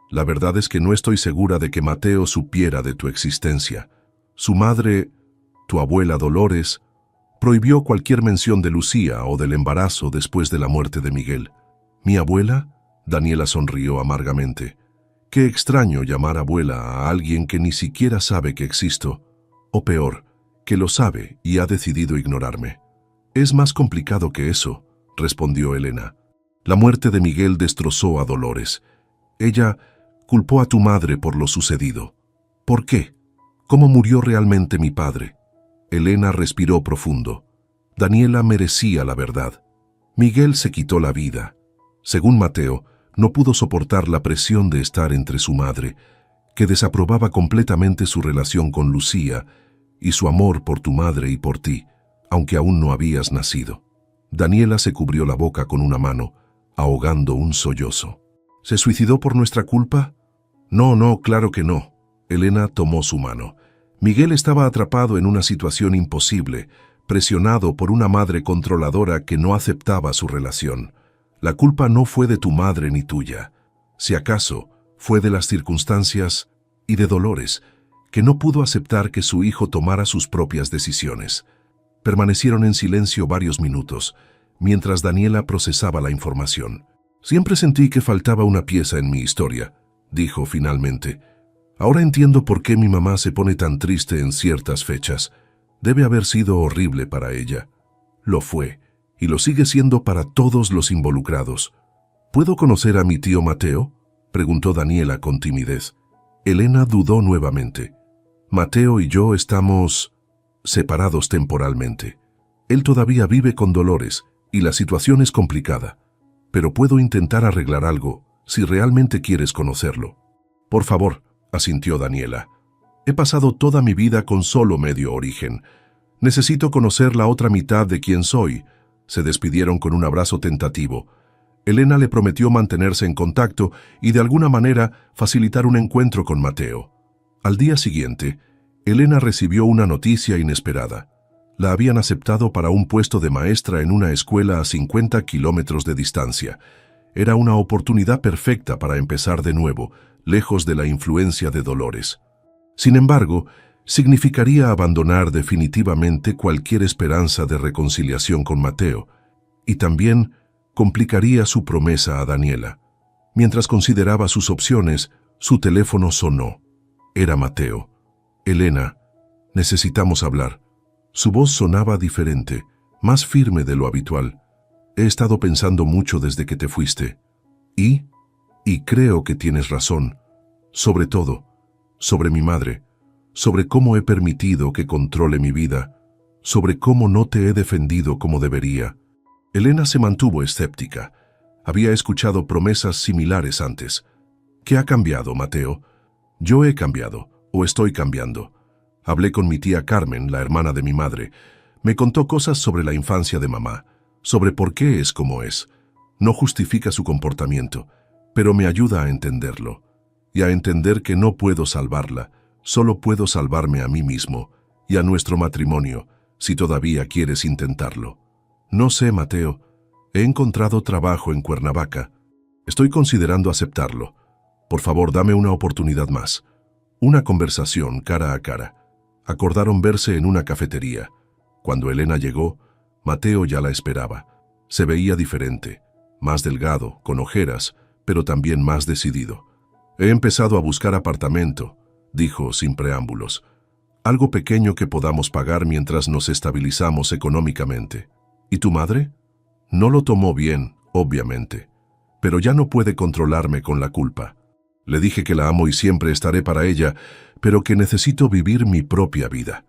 «La verdad es que no estoy segura de que Mateo supiera de tu existencia. Su madre, tu abuela Dolores, prohibió cualquier mención de Lucía o del embarazo después de la muerte de Miguel». «¿Mi abuela?», Daniela sonrió amargamente. Qué extraño llamar abuela a alguien que ni siquiera sabe que existo, o peor, que lo sabe y ha decidido ignorarme. Es más complicado que eso, respondió Elena. La muerte de Miguel destrozó a Dolores. Ella culpó a tu madre por lo sucedido. ¿Por qué? ¿Cómo murió realmente mi padre? Elena respiró profundo. Daniela merecía la verdad. Miguel se quitó la vida. Según Mateo, no pudo soportar la presión de estar entre su madre, que desaprobaba completamente su relación con Lucía y su amor por tu madre y por ti, aunque aún no habías nacido. Daniela se cubrió la boca con una mano, ahogando un sollozo. ¿Se suicidó por nuestra culpa? No, claro que no. Elena tomó su mano. Miguel estaba atrapado en una situación imposible, presionado por una madre controladora que no aceptaba su relación. La culpa no fue de tu madre ni tuya. Si acaso, fue de las circunstancias y de Dolores, que no pudo aceptar que su hijo tomara sus propias decisiones. Permanecieron en silencio varios minutos, mientras Daniela procesaba la información. Siempre sentí que faltaba una pieza en mi historia, dijo finalmente. Ahora entiendo por qué mi mamá se pone tan triste en ciertas fechas. Debe haber sido horrible para ella. Lo fue, y lo sigue siendo para todos los involucrados. ¿Puedo conocer a mi tío Mateo?, preguntó Daniela con timidez. Elena dudó nuevamente. Mateo y yo estamos separados temporalmente. Él todavía vive con Dolores, y la situación es complicada. Pero puedo intentar arreglar algo, si realmente quieres conocerlo. Por favor, asintió Daniela. He pasado toda mi vida con solo medio origen. Necesito conocer la otra mitad de quién soy. Se despidieron con un abrazo tentativo. Elena le prometió mantenerse en contacto y de alguna manera facilitar un encuentro con Mateo. Al día siguiente, Elena recibió una noticia inesperada. La habían aceptado para un puesto de maestra en una escuela a 50 kilómetros de distancia. Era una oportunidad perfecta para empezar de nuevo, lejos de la influencia de Dolores. Sin embargo, significaría abandonar definitivamente cualquier esperanza de reconciliación con Mateo, y también complicaría su promesa a Daniela. Mientras consideraba sus opciones, su teléfono sonó. Era Mateo. Elena, necesitamos hablar. Su voz sonaba diferente, más firme de lo habitual. He estado pensando mucho desde que te fuiste. Y creo que tienes razón. Sobre todo, sobre mi madre, sobre cómo he permitido que controle mi vida, sobre cómo no te he defendido como debería. Elena se mantuvo escéptica. Había escuchado promesas similares antes. ¿Qué ha cambiado, Mateo? Yo he cambiado, o estoy cambiando. Hablé con mi tía Carmen, la hermana de mi madre. Me contó cosas sobre la infancia de mamá, sobre por qué es como es. No justifica su comportamiento, pero me ayuda a entenderlo. Y a entender que no puedo salvarla, solo puedo salvarme a mí mismo y a nuestro matrimonio, si todavía quieres intentarlo. No sé, Mateo. He encontrado trabajo en Cuernavaca. Estoy considerando aceptarlo. Por favor, dame una oportunidad más. Una conversación cara a cara. Acordaron verse en una cafetería. Cuando Elena llegó, Mateo ya la esperaba. Se veía diferente, más delgado, con ojeras, pero también más decidido. He empezado a buscar apartamento, dijo sin preámbulos. Algo pequeño que podamos pagar mientras nos estabilizamos económicamente. ¿Y tu madre? No lo tomó bien, obviamente, pero ya no puede controlarme con la culpa. Le dije que la amo y siempre estaré para ella, pero que necesito vivir mi propia vida,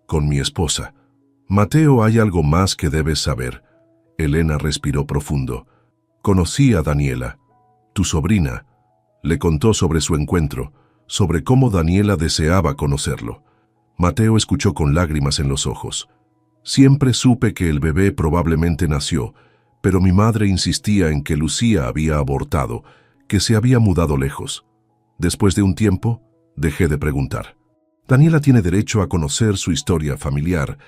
con mi esposa. Mateo, hay algo más que debes saber. Elena respiró profundo. Conocí a Daniela, tu sobrina. Le contó sobre su encuentro, sobre cómo Daniela deseaba conocerlo. Mateo escuchó con lágrimas en los ojos. Siempre supe que el bebé probablemente nació, pero mi madre insistía en que Lucía había abortado, que se había mudado lejos. Después de un tiempo, dejé de preguntar. Daniela tiene derecho a conocer su historia familiar,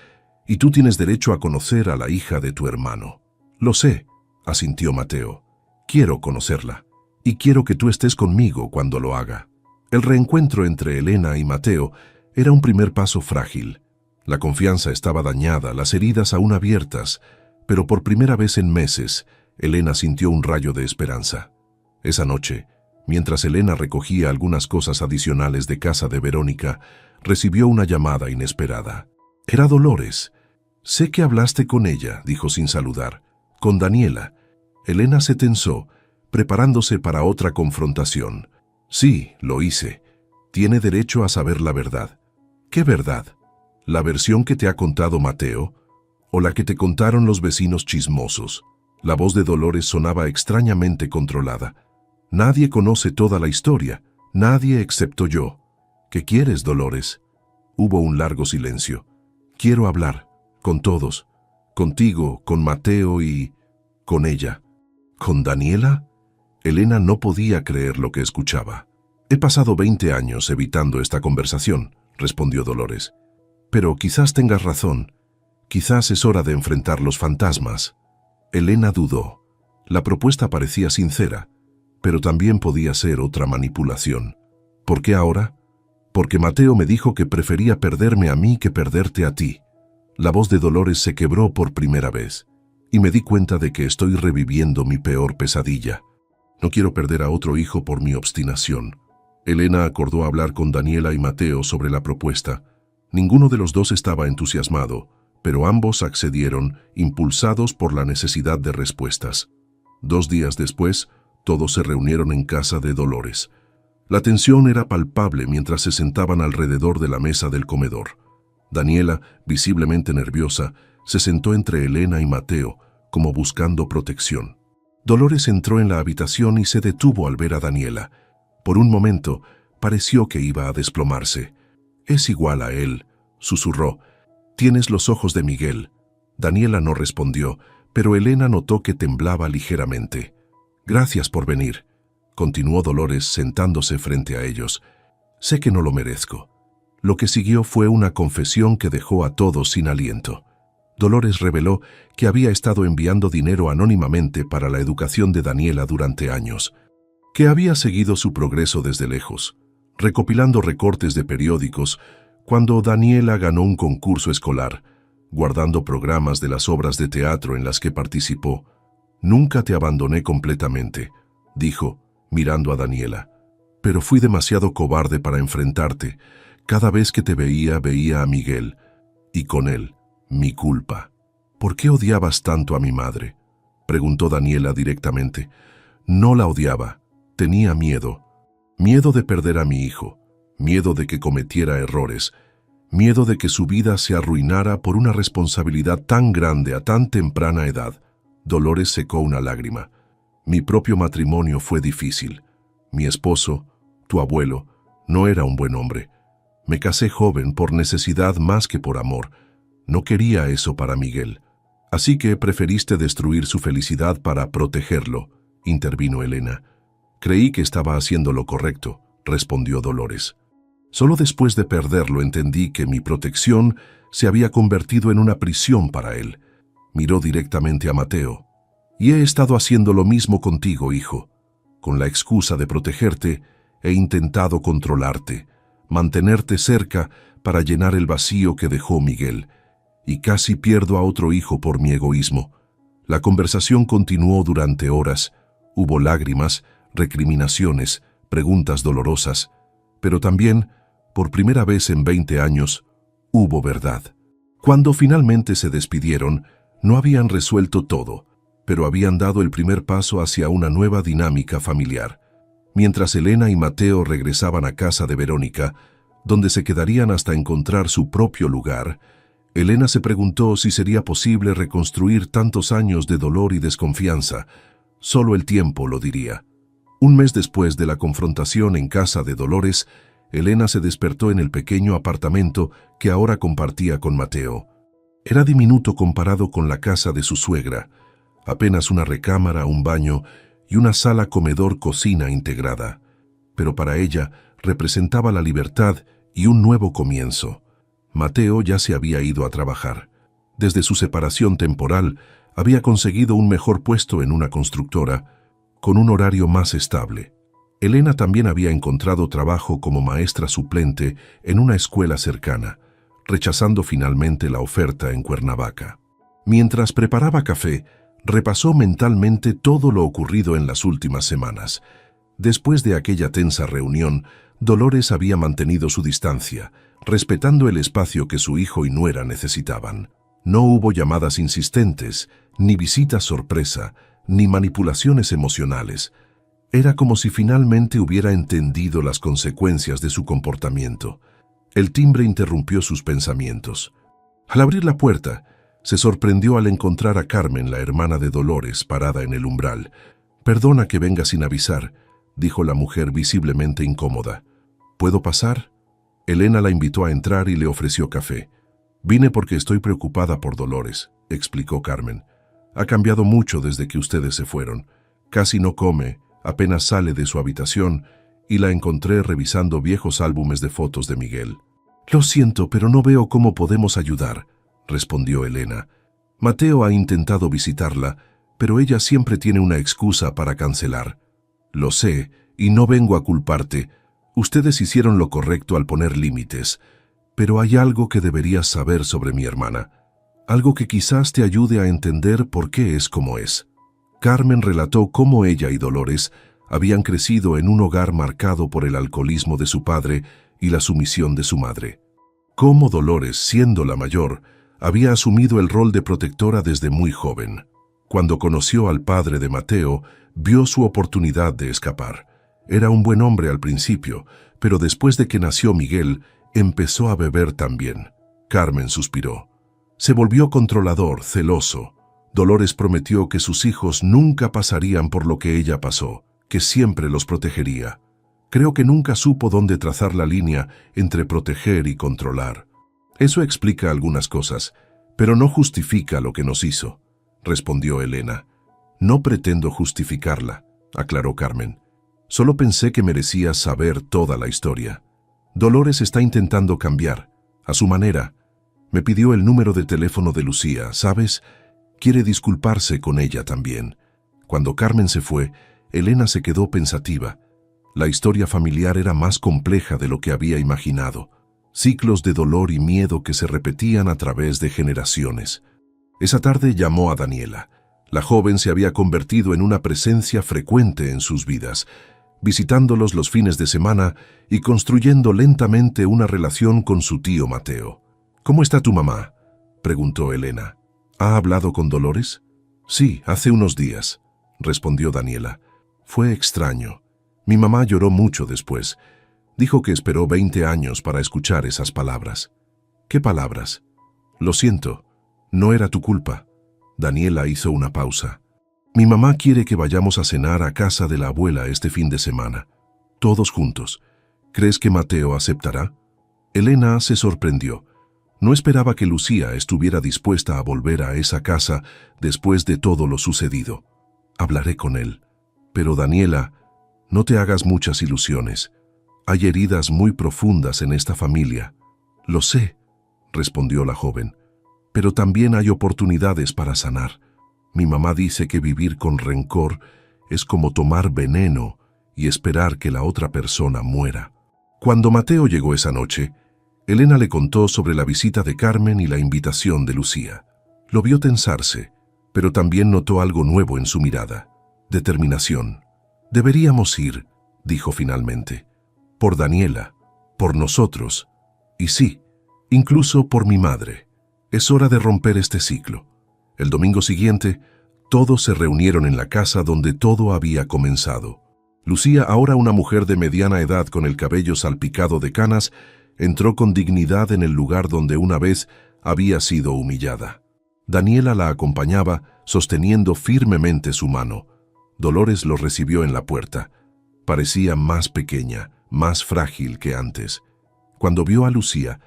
y tú tienes derecho a conocer a la hija de tu hermano. Lo sé, asintió Mateo. Quiero conocerla, y quiero que tú estés conmigo cuando lo haga. El reencuentro entre Elena y Mateo era un primer paso frágil. La confianza estaba dañada, las heridas aún abiertas, pero por primera vez en meses, Elena sintió un rayo de esperanza. Esa noche, Mientras Elena recogía algunas cosas adicionales de casa de Verónica, recibió una llamada inesperada. Era Dolores. «Sé que hablaste con ella», dijo sin saludar. «Con Daniela». Elena se tensó, preparándose para otra confrontación. «Sí, lo hice. Tiene derecho a saber la verdad». «¿Qué verdad? ¿La versión que te ha contado Mateo? ¿O la que te contaron los vecinos chismosos?» La voz de Dolores sonaba extrañamente controlada. «Nadie conoce toda la historia. Nadie excepto yo». «¿Qué quieres, Dolores?» Hubo un largo silencio. «Quiero hablar. Con todos. Contigo, con Mateo y... con ella». «¿Con Daniela?» Elena no podía creer lo que escuchaba. «He pasado 20 años evitando esta conversación», respondió Dolores. «Pero quizás tengas razón. Quizás es hora de enfrentar los fantasmas». Elena dudó. La propuesta parecía sincera, pero también podía ser otra manipulación. ¿Por qué ahora? «Porque Mateo me dijo que prefería perderme a mí que perderte a ti». La voz de Dolores se quebró por primera vez, y me di cuenta de que estoy reviviendo mi peor pesadilla. No quiero perder a otro hijo por mi obstinación. Elena acordó hablar con Daniela y Mateo sobre la propuesta. Ninguno de los dos estaba entusiasmado, pero ambos accedieron, impulsados por la necesidad de respuestas. 2 días después, todos se reunieron en casa de Dolores. La tensión era palpable mientras se sentaban alrededor de la mesa del comedor. Daniela, visiblemente nerviosa, se sentó entre Elena y Mateo, como buscando protección. Dolores entró en la habitación y se detuvo al ver a Daniela. Por un momento, pareció que iba a desplomarse. «Es igual a él», susurró. «Tienes los ojos de Miguel». Daniela no respondió, pero Elena notó que temblaba ligeramente. «Gracias por venir», continuó Dolores sentándose frente a ellos. «Sé que no lo merezco». Lo que siguió fue una confesión que dejó a todos sin aliento. Dolores reveló que había estado enviando dinero anónimamente para la educación de Daniela durante años, que había seguido su progreso desde lejos, recopilando recortes de periódicos cuando Daniela ganó un concurso escolar, guardando programas de las obras de teatro en las que participó. «Nunca te abandoné completamente», dijo, mirando a Daniela. «Pero fui demasiado cobarde para enfrentarte. Cada vez que te veía a Miguel, y con él, mi culpa». «¿Por qué odiabas tanto a mi madre?», preguntó Daniela directamente. «No la odiaba, tenía miedo. Miedo de perder a mi hijo, miedo de que cometiera errores, miedo de que su vida se arruinara por una responsabilidad tan grande a tan temprana edad». Dolores secó una lágrima. «Mi propio matrimonio fue difícil. Mi esposo, tu abuelo, no era un buen hombre. Me casé joven por necesidad más que por amor. No quería eso para Miguel. Así que preferiste destruir su felicidad para protegerlo», intervino Elena. «Creí que estaba haciendo lo correcto», respondió Dolores. «Solo después de perderlo entendí que mi protección se había convertido en una prisión para él». Miró directamente a Mateo. «Y he estado haciendo lo mismo contigo, hijo. Con la excusa de protegerte, he intentado controlarte, mantenerte cerca para llenar el vacío que dejó Miguel. Y casi pierdo a otro hijo por mi egoísmo». La conversación continuó durante horas. Hubo lágrimas, recriminaciones, preguntas dolorosas, pero también, por primera vez en 20 años, hubo verdad. Cuando finalmente se despidieron, no habían resuelto todo, pero habían dado el primer paso hacia una nueva dinámica familiar. Mientras Elena y Mateo regresaban a casa de Verónica, donde se quedarían hasta encontrar su propio lugar, Elena se preguntó si sería posible reconstruir tantos años de dolor y desconfianza. Solo el tiempo lo diría. Un mes después de la confrontación en casa de Dolores, Elena se despertó en el pequeño apartamento que ahora compartía con Mateo. Era diminuto comparado con la casa de su suegra, apenas una recámara, un baño y una sala comedor-cocina integrada. Pero para ella representaba la libertad y un nuevo comienzo. Mateo ya se había ido a trabajar. Desde su separación temporal, había conseguido un mejor puesto en una constructora, con un horario más estable. Elena también había encontrado trabajo como maestra suplente en una escuela cercana, rechazando finalmente la oferta en Cuernavaca. Mientras preparaba café, repasó mentalmente todo lo ocurrido en las últimas semanas. Después de aquella tensa reunión, Dolores había mantenido su distancia, respetando el espacio que su hijo y nuera necesitaban. No hubo llamadas insistentes, ni visitas sorpresa, ni manipulaciones emocionales. Era como si finalmente hubiera entendido las consecuencias de su comportamiento. El timbre interrumpió sus pensamientos. Al abrir la puerta, se sorprendió al encontrar a Carmen, la hermana de Dolores, parada en el umbral. «Perdona que venga sin avisar», dijo la mujer visiblemente incómoda. «¿Puedo pasar?» Elena la invitó a entrar y le ofreció café. «Vine porque estoy preocupada por Dolores», explicó Carmen. «Ha cambiado mucho desde que ustedes se fueron. Casi no come, apenas sale de su habitación, y la encontré revisando viejos álbumes de fotos de Miguel». «Lo siento, pero no veo cómo podemos ayudar», respondió Elena. «Mateo ha intentado visitarla, pero ella siempre tiene una excusa para cancelar. Lo sé, y no vengo a culparte. Ustedes hicieron lo correcto al poner límites, pero hay algo que deberías saber sobre mi hermana. Algo que quizás te ayude a entender por qué es como es». Carmen relató cómo ella y Dolores habían crecido en un hogar marcado por el alcoholismo de su padre y la sumisión de su madre. Cómo Dolores, siendo la mayor, había asumido el rol de protectora desde muy joven. Cuando conoció al padre de Mateo, vio su oportunidad de escapar. Era un buen hombre al principio, pero después de que nació Miguel, empezó a beber también. Carmen suspiró. Se volvió controlador, celoso. Dolores prometió que sus hijos nunca pasarían por lo que ella pasó, que siempre los protegería. Creo que nunca supo dónde trazar la línea entre proteger y controlar. Eso explica algunas cosas, pero no justifica lo que nos hizo, respondió Elena. No pretendo justificarla, aclaró Carmen. Solo pensé que merecía saber toda la historia. Dolores está intentando cambiar, a su manera. Me pidió el número de teléfono de Lucía, ¿sabes? Quiere disculparse con ella también. Cuando Carmen se fue, Elena se quedó pensativa. La historia familiar era más compleja de lo que había imaginado. Ciclos de dolor y miedo que se repetían a través de generaciones. Esa tarde llamó a Daniela. La joven se había convertido en una presencia frecuente en sus vidas, visitándolos los fines de semana y construyendo lentamente una relación con su tío Mateo. «¿Cómo está tu mamá?», preguntó Elena. «¿Ha hablado con Dolores?». «Sí, hace unos días», respondió Daniela. «Fue extraño. Mi mamá lloró mucho después. Dijo que esperó 20 años para escuchar esas palabras». «¿Qué palabras?». «Lo siento. No era tu culpa». Daniela hizo una pausa. «Mi mamá quiere que vayamos a cenar a casa de la abuela este fin de semana. Todos juntos. ¿Crees que Mateo aceptará?». Elena se sorprendió. No esperaba que Lucía estuviera dispuesta a volver a esa casa después de todo lo sucedido. «Hablaré con él». «Pero Daniela, no te hagas muchas ilusiones. Hay heridas muy profundas en esta familia». «Lo sé», respondió la joven, «pero también hay oportunidades para sanar. Mi mamá dice que vivir con rencor es como tomar veneno y esperar que la otra persona muera». Cuando Mateo llegó esa noche, Elena le contó sobre la visita de Carmen y la invitación de Lucía. Lo vio tensarse, pero también notó algo nuevo en su mirada: determinación. «Deberíamos ir», dijo finalmente. «Por Daniela, por nosotros, y sí, incluso por mi madre. Es hora de romper este ciclo». El domingo siguiente, todos se reunieron en la casa donde todo había comenzado. Lucía, ahora una mujer de mediana edad con el cabello salpicado de canas, entró con dignidad en el lugar donde una vez había sido humillada. Daniela la acompañaba, sosteniendo firmemente su mano. Dolores lo recibió en la puerta. Parecía más pequeña, más frágil que antes. Cuando vio a Lucía,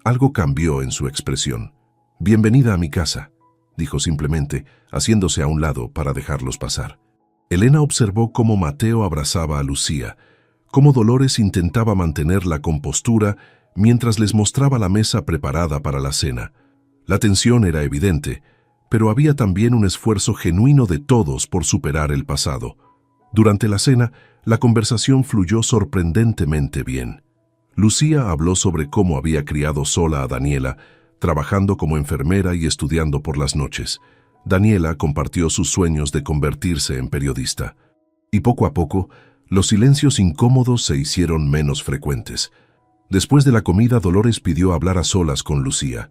algo cambió en su expresión. «Bienvenida a mi casa», dijo simplemente, haciéndose a un lado para dejarlos pasar. Elena observó cómo Mateo abrazaba a Lucía, cómo Dolores intentaba mantener la compostura mientras les mostraba la mesa preparada para la cena. La tensión era evidente, pero había también un esfuerzo genuino de todos por superar el pasado. Durante la cena, la conversación fluyó sorprendentemente bien. Lucía habló sobre cómo había criado sola a Daniela, trabajando como enfermera y estudiando por las noches. Daniela compartió sus sueños de convertirse en periodista. Y poco a poco, Los silencios incómodos se hicieron menos frecuentes. Después de la comida, Dolores pidió hablar a solas con Lucía.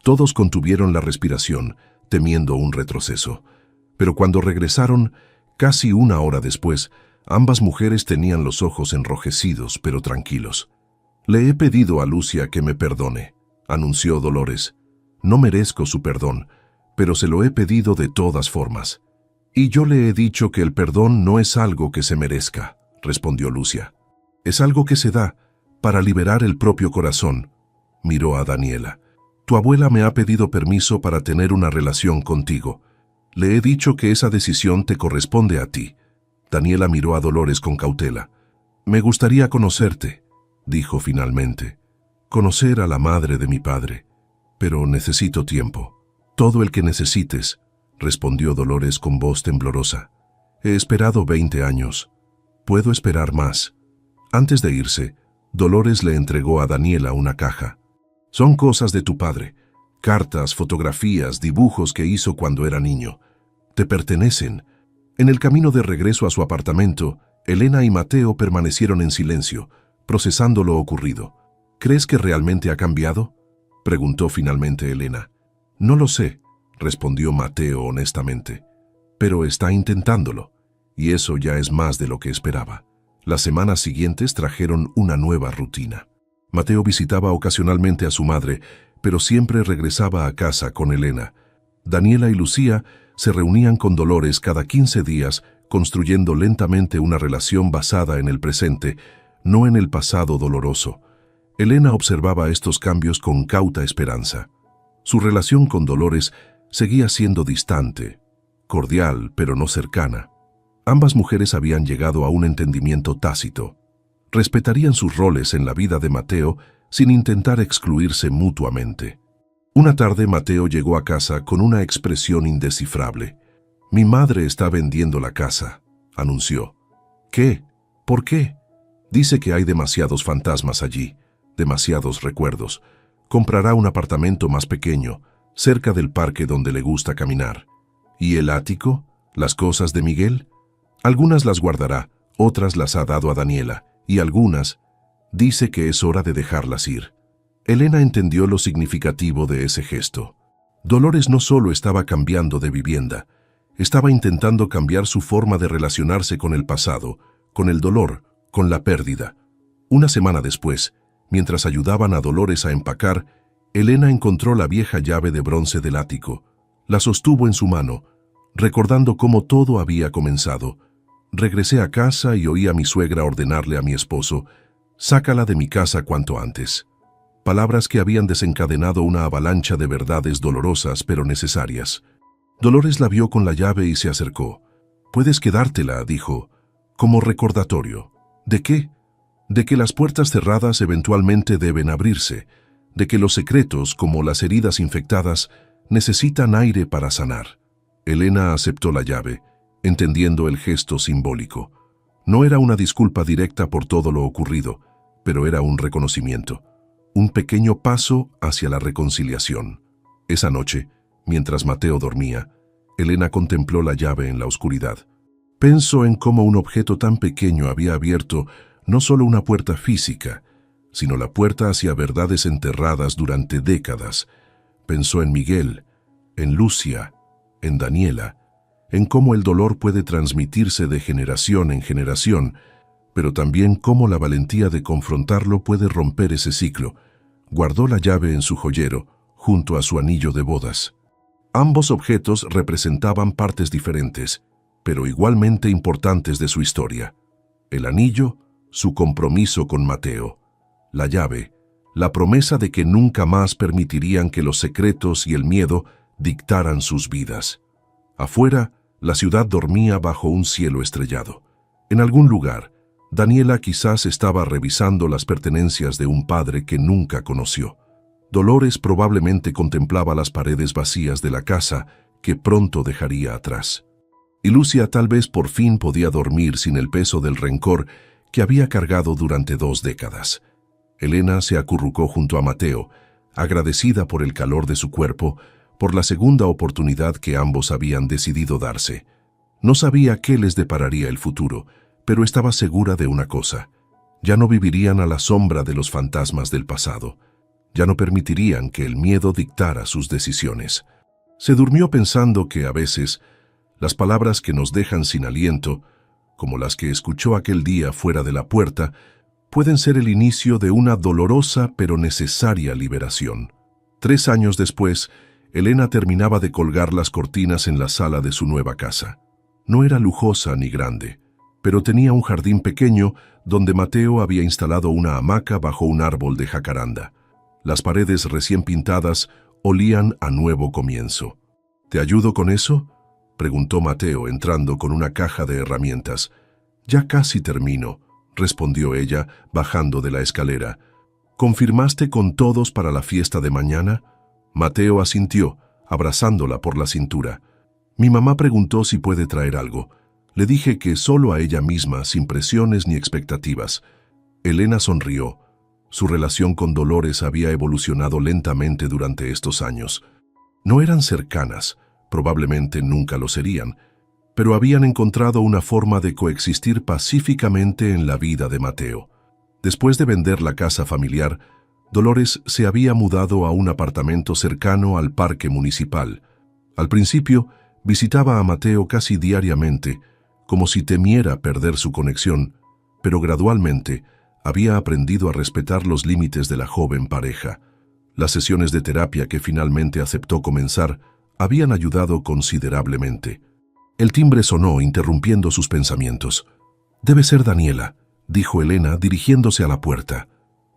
Todos contuvieron la respiración, temiendo un retroceso. Pero cuando regresaron, casi una hora después, ambas mujeres tenían los ojos enrojecidos, pero tranquilos. «Le he pedido a Lucía que me perdone», anunció Dolores. «No merezco su perdón, pero se lo he pedido de todas formas». «Y yo le he dicho que el perdón no es algo que se merezca», respondió Lucía. «Es algo que se da para liberar el propio corazón». Miró a Daniela. «Tu abuela me ha pedido permiso para tener una relación contigo. Le he dicho que esa decisión te corresponde a ti». Daniela miró a Dolores con cautela. «Me gustaría conocerte», dijo finalmente. «Conocer a la madre de mi padre. Pero necesito tiempo». «Todo el que necesites», respondió Dolores con voz temblorosa. «He esperado 20 años. Puedo esperar más». Antes de irse, Dolores le entregó a Daniela una caja. «Son cosas de tu padre. Cartas, fotografías, dibujos que hizo cuando era niño. Te pertenecen». En el camino de regreso a su apartamento, Elena y Mateo permanecieron en silencio, procesando lo ocurrido. «¿Crees que realmente ha cambiado?», preguntó finalmente Elena. «No lo sé», respondió Mateo honestamente. «Pero está intentándolo, y eso ya es más de lo que esperaba». Las semanas siguientes trajeron una nueva rutina. Mateo visitaba ocasionalmente a su madre, pero siempre regresaba a casa con Elena. Daniela y Lucía se reunían con Dolores cada 15 días, construyendo lentamente una relación basada en el presente, no en el pasado doloroso. Elena observaba estos cambios con cauta esperanza. Su relación con Dolores seguía siendo distante, cordial, pero no cercana. Ambas mujeres habían llegado a un entendimiento tácito. Respetarían sus roles en la vida de Mateo sin intentar excluirse mutuamente. Una tarde Mateo llegó a casa con una expresión indescifrable. «Mi madre está vendiendo la casa», anunció. «¿Qué? ¿Por qué?» «Dice que hay demasiados fantasmas allí, demasiados recuerdos. Comprará un apartamento más pequeño, cerca del parque donde le gusta caminar». «¿Y el ático? ¿Las cosas de Miguel?» «Algunas las guardará, otras las ha dado a Daniela, y algunas dice que es hora de dejarlas ir». Elena entendió lo significativo de ese gesto. Dolores no solo estaba cambiando de vivienda, estaba intentando cambiar su forma de relacionarse con el pasado, con el dolor, con la pérdida. Una semana después, mientras ayudaban a Dolores a empacar, Elena encontró la vieja llave de bronce del ático. La sostuvo en su mano, recordando cómo todo había comenzado. «Regresé a casa y oí a mi suegra ordenarle a mi esposo, sácala de mi casa cuanto antes». Palabras que habían desencadenado una avalancha de verdades dolorosas pero necesarias. Dolores la vio con la llave y se acercó. «Puedes quedártela», dijo, como recordatorio. «¿De qué?» «De que las puertas cerradas eventualmente deben abrirse, de que los secretos, como las heridas infectadas, necesitan aire para sanar». Elena aceptó la llave, entendiendo el gesto simbólico. No era una disculpa directa por todo lo ocurrido, pero era un reconocimiento. Un pequeño paso hacia la reconciliación. Esa noche, mientras Mateo dormía, Elena contempló la llave en la oscuridad. Pensó en cómo un objeto tan pequeño había abierto no solo una puerta física, sino la puerta hacia verdades enterradas durante décadas. Pensó en Miguel, en Lucía, en Daniela, en cómo el dolor puede transmitirse de generación en generación, pero también cómo la valentía de confrontarlo puede romper ese ciclo. Guardó la llave en su joyero, junto a su anillo de bodas. Ambos objetos representaban partes diferentes, pero igualmente importantes de su historia. El anillo, su compromiso con Mateo. La llave, la promesa de que nunca más permitirían que los secretos y el miedo dictaran sus vidas. Afuera, la ciudad dormía bajo un cielo estrellado. En algún lugar, Daniela quizás estaba revisando las pertenencias de un padre que nunca conoció. Dolores probablemente contemplaba las paredes vacías de la casa que pronto dejaría atrás. Y Lucía tal vez por fin podía dormir sin el peso del rencor que había cargado durante 2 décadas. Elena se acurrucó junto a Mateo, agradecida por el calor de su cuerpo, por la segunda oportunidad que ambos habían decidido darse. No sabía qué les depararía el futuro, pero estaba segura de una cosa: ya no vivirían a la sombra de los fantasmas del pasado. Ya no permitirían que el miedo dictara sus decisiones. Se durmió pensando que a veces las palabras que nos dejan sin aliento, como las que escuchó aquel día fuera de la puerta, pueden ser el inicio de una dolorosa pero necesaria liberación. 3 años después, Elena terminaba de colgar las cortinas en la sala de su nueva casa. No era lujosa ni grande, pero tenía un jardín pequeño donde Mateo había instalado una hamaca bajo un árbol de jacaranda. Las paredes recién pintadas olían a nuevo comienzo. ¿Te ayudo con eso?, preguntó Mateo entrando con una caja de herramientas. Ya casi termino, respondió ella bajando de la escalera. ¿Confirmaste con todos para la fiesta de mañana? Mateo asintió, abrazándola por la cintura. Mi mamá preguntó si puede traer algo. Le dije que solo a ella misma, sin presiones ni expectativas. Elena sonrió. Su relación con Dolores había evolucionado lentamente durante estos años. No eran cercanas, probablemente nunca lo serían, pero habían encontrado una forma de coexistir pacíficamente en la vida de Mateo. Después de vender la casa familiar, Dolores se había mudado a un apartamento cercano al parque municipal. Al principio, visitaba a Mateo casi diariamente, como si temiera perder su conexión, pero gradualmente había aprendido a respetar los límites de la joven pareja. Las sesiones de terapia que finalmente aceptó comenzar habían ayudado considerablemente. El timbre sonó, interrumpiendo sus pensamientos. «Debe ser Daniela», dijo Elena, dirigiéndose a la puerta.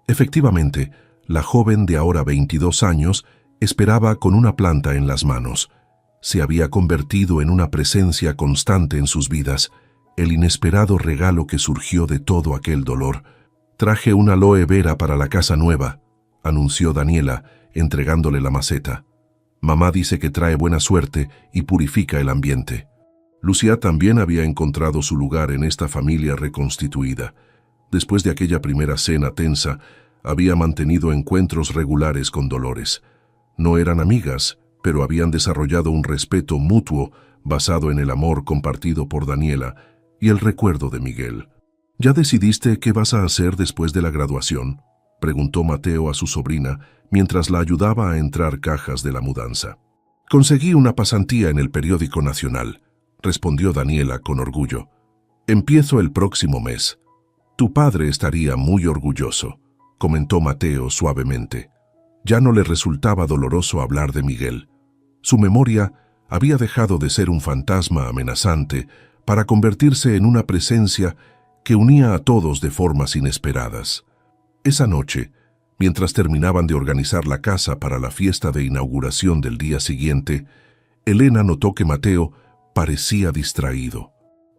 Efectivamente, la joven de ahora 22 años esperaba con una planta en las manos. Se había convertido en una presencia constante en sus vidas, el inesperado regalo que surgió de todo aquel dolor. «Traje una aloe vera para la casa nueva», anunció Daniela, entregándole la maceta. «Mamá dice que trae buena suerte y purifica el ambiente». Lucía también había encontrado su lugar en esta familia reconstituida. Después de aquella primera cena tensa, había mantenido encuentros regulares con Dolores. No eran amigas, pero habían desarrollado un respeto mutuo basado en el amor compartido por Daniela y el recuerdo de Miguel. «¿Ya decidiste qué vas a hacer después de la graduación?», preguntó Mateo a su sobrina mientras la ayudaba a entrar cajas de la mudanza. «Conseguí una pasantía en el periódico nacional», respondió Daniela con orgullo. «Empiezo el próximo mes». «Tu padre estaría muy orgulloso», comentó Mateo suavemente. Ya no le resultaba doloroso hablar de Miguel. Su memoria había dejado de ser un fantasma amenazante para convertirse en una presencia que unía a todos de formas inesperadas. Esa noche, mientras terminaban de organizar la casa para la fiesta de inauguración del día siguiente, Elena notó que Mateo parecía distraído.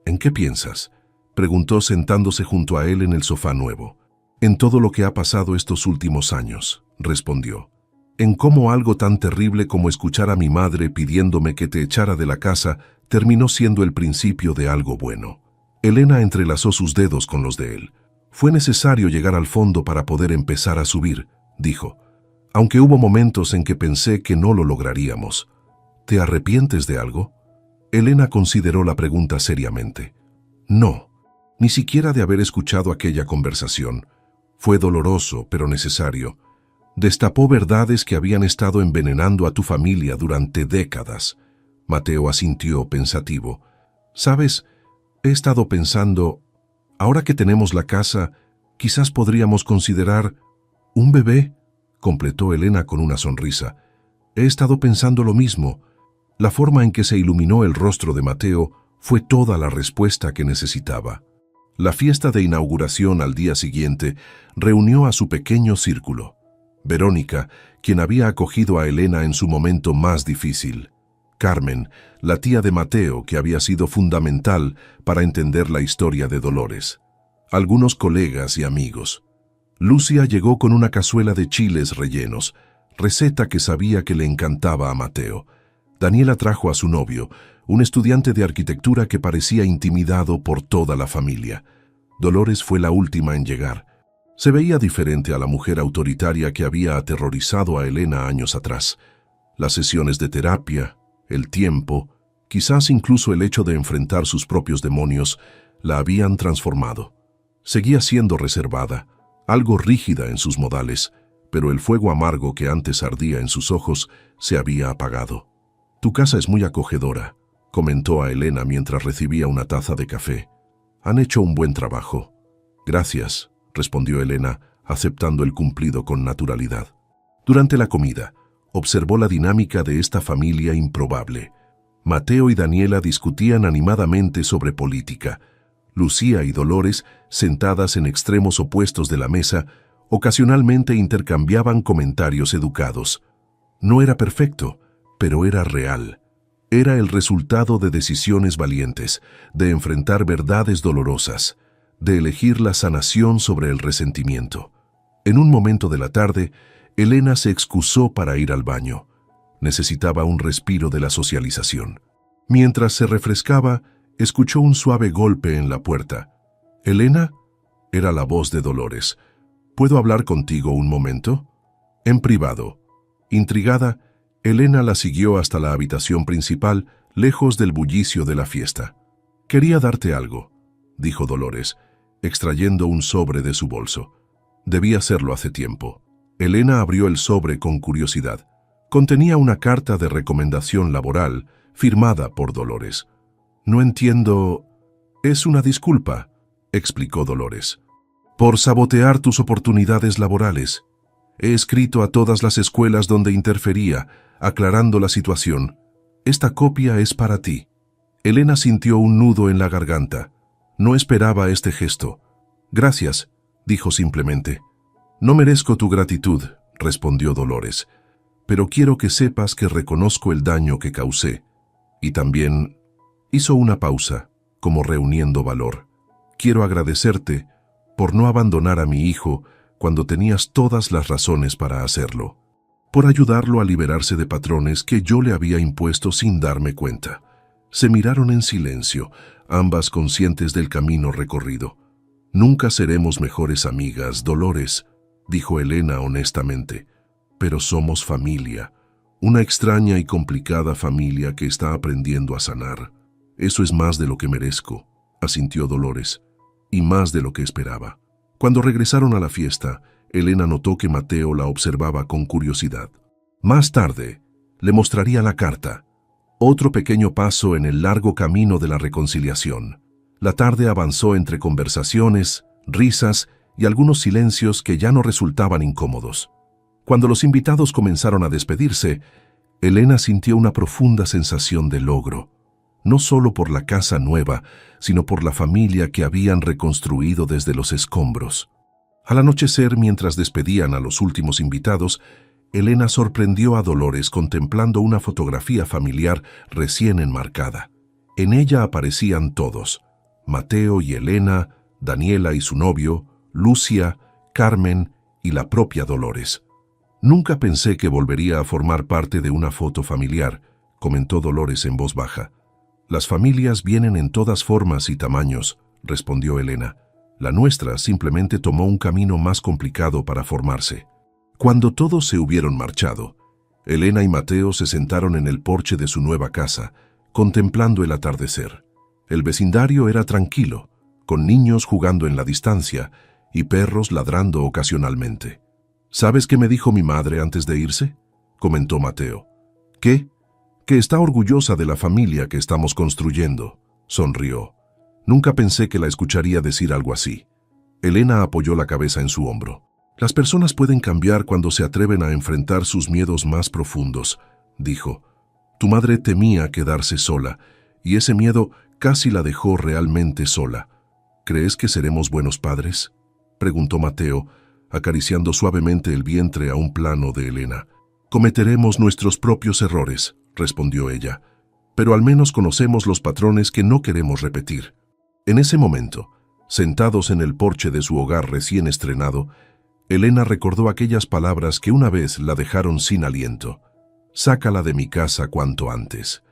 «¿En qué piensas?», preguntó sentándose junto a él en el sofá nuevo. «En todo lo que ha pasado estos últimos años», respondió. «En cómo algo tan terrible como escuchar a mi madre pidiéndome que te echara de la casa terminó siendo el principio de algo bueno». Elena entrelazó sus dedos con los de él. «Fue necesario llegar al fondo para poder empezar a subir», dijo. «Aunque hubo momentos en que pensé que no lo lograríamos». «¿Te arrepientes de algo?». Elena consideró la pregunta seriamente. «No, ni siquiera de haber escuchado aquella conversación. Fue doloroso, pero necesario. Destapó verdades que habían estado envenenando a tu familia durante décadas». Mateo asintió pensativo. «¿Sabes? He estado pensando, ahora que tenemos la casa, quizás podríamos considerar un bebé», completó Elena con una sonrisa. «He estado pensando lo mismo». La forma en que se iluminó el rostro de Mateo fue toda la respuesta que necesitaba. La fiesta de inauguración al día siguiente reunió a su pequeño círculo. Verónica, quien había acogido a Elena en su momento más difícil. Carmen, la tía de Mateo, que había sido fundamental para entender la historia de Dolores. Algunos colegas y amigos. Lucia llegó con una cazuela de chiles rellenos, receta que sabía que le encantaba a Mateo. Daniela trajo a su novio, un estudiante de arquitectura que parecía intimidado por toda la familia. Dolores fue la última en llegar. Se veía diferente a la mujer autoritaria que había aterrorizado a Elena años atrás. Las sesiones de terapia, el tiempo, quizás incluso el hecho de enfrentar sus propios demonios, La habían transformado. Seguía siendo reservada, algo rígida en sus modales, pero el fuego amargo que antes ardía en sus ojos se había apagado. «Tu casa es muy acogedora», comentó a Elena mientras recibía una taza de café. «Han hecho un buen trabajo». «Gracias», respondió Elena, aceptando el cumplido con naturalidad. Durante la comida, observó la dinámica de esta familia improbable. Mateo y Daniela discutían animadamente sobre política. Lucía y Dolores, sentadas en extremos opuestos de la mesa, ocasionalmente intercambiaban comentarios educados. No era perfecto, pero era real. Era el resultado de decisiones valientes, de enfrentar verdades dolorosas, de elegir la sanación sobre el resentimiento. En un momento de la tarde, Elena se excusó para ir al baño. Necesitaba un respiro de la socialización. Mientras se refrescaba, escuchó un suave golpe en la puerta. «¿Elena?» Era la voz de Dolores. «¿Puedo hablar contigo un momento?» «En privado». Intrigada, Elena la siguió hasta la habitación principal, lejos del bullicio de la fiesta. «Quería darte algo», dijo Dolores, extrayendo un sobre de su bolso. Debía hacerlo hace tiempo. Elena abrió el sobre con curiosidad. Contenía una carta de recomendación laboral firmada por Dolores. «No entiendo». «Es una disculpa», explicó Dolores, «por sabotear tus oportunidades laborales. He escrito a todas las escuelas donde interfería, aclarando la situación. Esta copia es para ti». Elena sintió un nudo en la garganta. No esperaba este gesto. «Gracias», dijo simplemente. «No merezco tu gratitud», respondió Dolores, «pero quiero que sepas que reconozco el daño que causé. Y también…» Hizo una pausa, como reuniendo valor. «Quiero agradecerte por no abandonar a mi hijo cuando tenías todas las razones para hacerlo, por ayudarlo a liberarse de patrones que yo le había impuesto sin darme cuenta». Se miraron en silencio, ambas conscientes del camino recorrido. «Nunca seremos mejores amigas, Dolores», dijo Elena honestamente, «pero somos familia, una extraña y complicada familia que está aprendiendo a sanar. Eso es más de lo que merezco», asintió Dolores, «y más de lo que esperaba». Cuando regresaron a la fiesta, Elena notó que Mateo la observaba con curiosidad. Más tarde, le mostraría la carta, otro pequeño paso en el largo camino de la reconciliación. La tarde avanzó entre conversaciones, risas y algunos silencios que ya no resultaban incómodos. Cuando los invitados comenzaron a despedirse, Elena sintió una profunda sensación de logro, no solo por la casa nueva, sino por la familia que habían reconstruido desde los escombros. Al anochecer, mientras despedían a los últimos invitados, Elena sorprendió a Dolores contemplando una fotografía familiar recién enmarcada. En ella aparecían todos: Mateo y Elena, Daniela y su novio, Lucia, Carmen y la propia Dolores. «Nunca pensé que volvería a formar parte de una foto familiar», comentó Dolores en voz baja. «Las familias vienen en todas formas y tamaños», respondió Elena. «La nuestra simplemente tomó un camino más complicado para formarse». Cuando todos se hubieron marchado, Elena y Mateo se sentaron en el porche de su nueva casa, contemplando el atardecer. El vecindario era tranquilo, con niños jugando en la distancia y perros ladrando ocasionalmente. «¿Sabes qué me dijo mi madre antes de irse?», comentó Mateo. «¿Qué?». «Que está orgullosa de la familia que estamos construyendo», sonrió. «Nunca pensé que la escucharía decir algo así». Elena apoyó la cabeza en su hombro. «Las personas pueden cambiar cuando se atreven a enfrentar sus miedos más profundos», dijo. «Tu madre temía quedarse sola, y ese miedo casi la dejó realmente sola. ¿Crees que seremos buenos padres?», preguntó Mateo, acariciando suavemente el vientre a un plano de Elena. «Cometeremos nuestros propios errores», respondió ella, «pero al menos conocemos los patrones que no queremos repetir». En ese momento, sentados en el porche de su hogar recién estrenado, Elena recordó aquellas palabras que una vez la dejaron sin aliento. «Sácala de mi casa cuanto antes».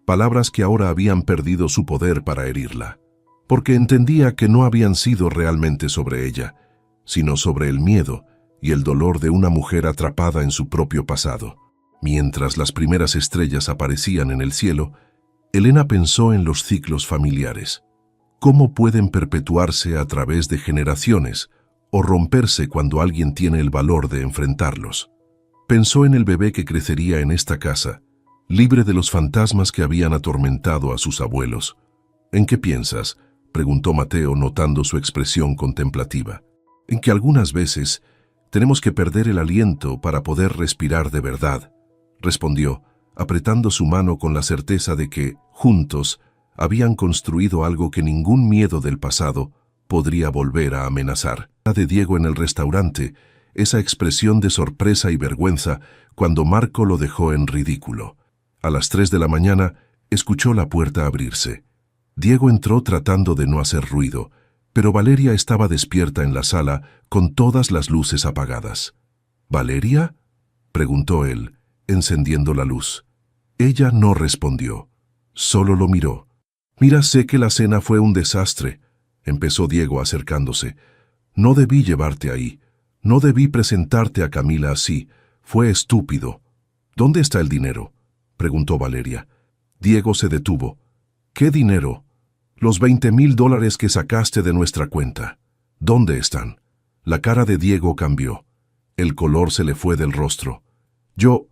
Palabras que ahora habían perdido su poder para herirla, porque entendía que no habían sido realmente sobre ella, sino sobre el miedo y el dolor de una mujer atrapada en su propio pasado. Mientras las primeras estrellas aparecían en el cielo, Elena pensó en los ciclos familiares. cómo pueden perpetuarse a través de generaciones o romperse cuando alguien tiene el valor de enfrentarlos. Pensó en el bebé que crecería en esta casa, libre de los fantasmas que habían atormentado a sus abuelos. ¿En qué piensas?, preguntó Mateo notando su expresión contemplativa. En que algunas veces tenemos que perder el aliento para poder respirar de verdad, respondió, apretando su mano con la certeza de que, juntos, habían construido algo que ningún miedo del pasado podría volver a amenazar. La de Diego en el restaurante, esa expresión de sorpresa y vergüenza cuando Marco lo dejó en ridículo. A las 3 de la mañana, escuchó la puerta abrirse. Diego entró tratando de no hacer ruido, pero Valeria estaba despierta en la sala con todas las luces apagadas. ¿Valeria?, preguntó él, encendiendo la luz. Ella no respondió, solo lo miró. «Mira, sé que la cena fue un desastre», empezó Diego acercándose. «No debí llevarte ahí. No debí presentarte a Camila así. Fue estúpido». «¿Dónde está el dinero?», preguntó Valeria. Diego se detuvo. «¿Qué dinero?». «Los $20,000 que sacaste de nuestra cuenta. ¿Dónde están?». La cara de Diego cambió. El color se le fue del rostro. «Yo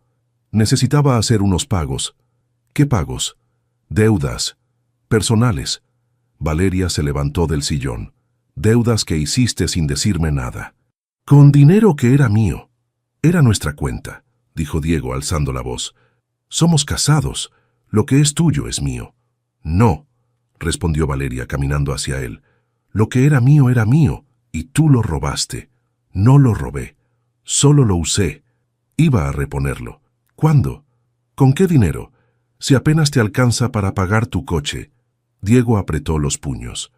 necesitaba hacer unos pagos». «¿Qué pagos?». «Deudas. Personales». Valeria se levantó del sillón. «Deudas que hiciste sin decirme nada». «Con dinero que era mío». «Era nuestra cuenta», dijo Diego alzando la voz. «Somos casados. Lo que es tuyo es mío». «No», respondió Valeria caminando hacia él. «Lo que era mío, y tú lo robaste». «No lo robé. Solo lo usé. Iba a reponerlo». «¿Cuándo? ¿Con qué dinero? Si apenas te alcanza para pagar tu coche». Diego apretó los puños.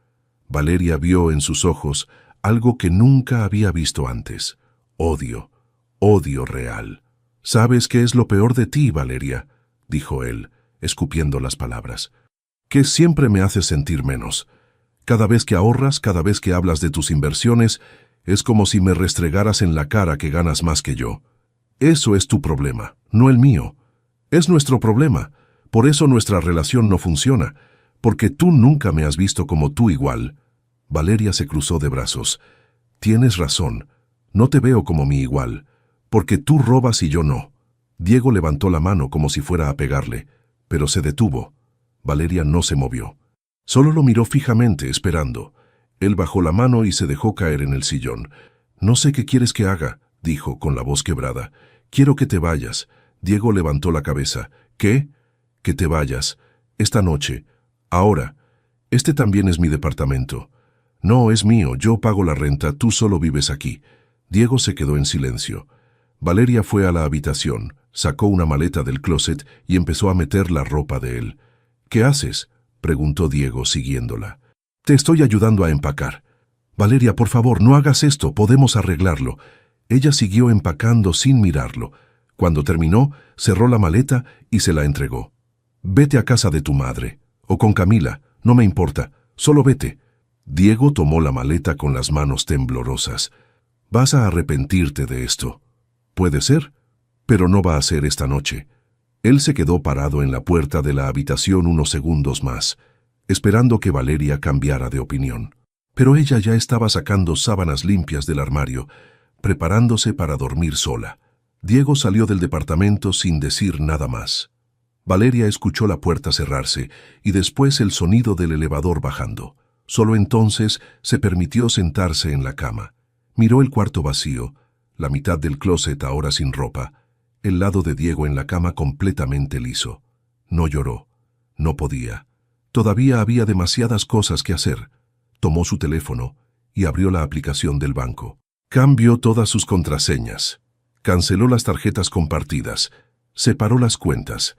Valeria vio en sus ojos algo que nunca había visto antes. Odio. Odio real. «¿Sabes qué es lo peor de ti, Valeria?», dijo él, escupiendo las palabras. «Que siempre me haces sentir menos. Cada vez que ahorras, cada vez que hablas de tus inversiones, es como si me restregaras en la cara que ganas más que yo. Eso es tu problema, no el mío. Es nuestro problema. Por eso nuestra relación no funciona, porque tú nunca me has visto como tú igual». Valeria se cruzó de brazos. «Tienes razón. No te veo como mi igual, porque tú robas y yo no». Diego levantó la mano como si fuera a pegarle, pero se detuvo. Valeria no se movió. Solo lo miró fijamente, esperando. Él bajó la mano y se dejó caer en el sillón. «No sé qué quieres que haga», dijo con la voz quebrada. «Quiero que te vayas». Diego levantó la cabeza. «¿Qué?». «Que te vayas. Esta noche. Ahora. Este también es mi departamento». «No, es mío. Yo pago la renta. Tú solo vives aquí». Diego se quedó en silencio. Valeria fue a la habitación, sacó una maleta del closet y empezó a meter la ropa de él. «¿Qué haces?», preguntó Diego siguiéndola. «Te estoy ayudando a empacar». «Valeria, por favor, no hagas esto. Podemos arreglarlo». Ella siguió empacando sin mirarlo. Cuando terminó, cerró la maleta y se la entregó. «Vete a casa de tu madre. O con Camila. No me importa. Solo vete». Diego tomó la maleta con las manos temblorosas. «Vas a arrepentirte de esto». «Puede ser, pero no va a ser esta noche». Él se quedó parado en la puerta de la habitación unos segundos más, esperando que Valeria cambiara de opinión. Pero ella ya estaba sacando sábanas limpias del armario, preparándose para dormir sola. Diego salió del departamento sin decir nada más. Valeria escuchó la puerta cerrarse y después el sonido del elevador bajando. Solo entonces se permitió sentarse en la cama. Miró el cuarto vacío, la mitad del closet ahora sin ropa, el lado de Diego en la cama completamente liso. No lloró. No podía. Todavía había demasiadas cosas que hacer. Tomó su teléfono y abrió la aplicación del banco. Cambió todas sus contraseñas. Canceló las tarjetas compartidas. Separó las cuentas.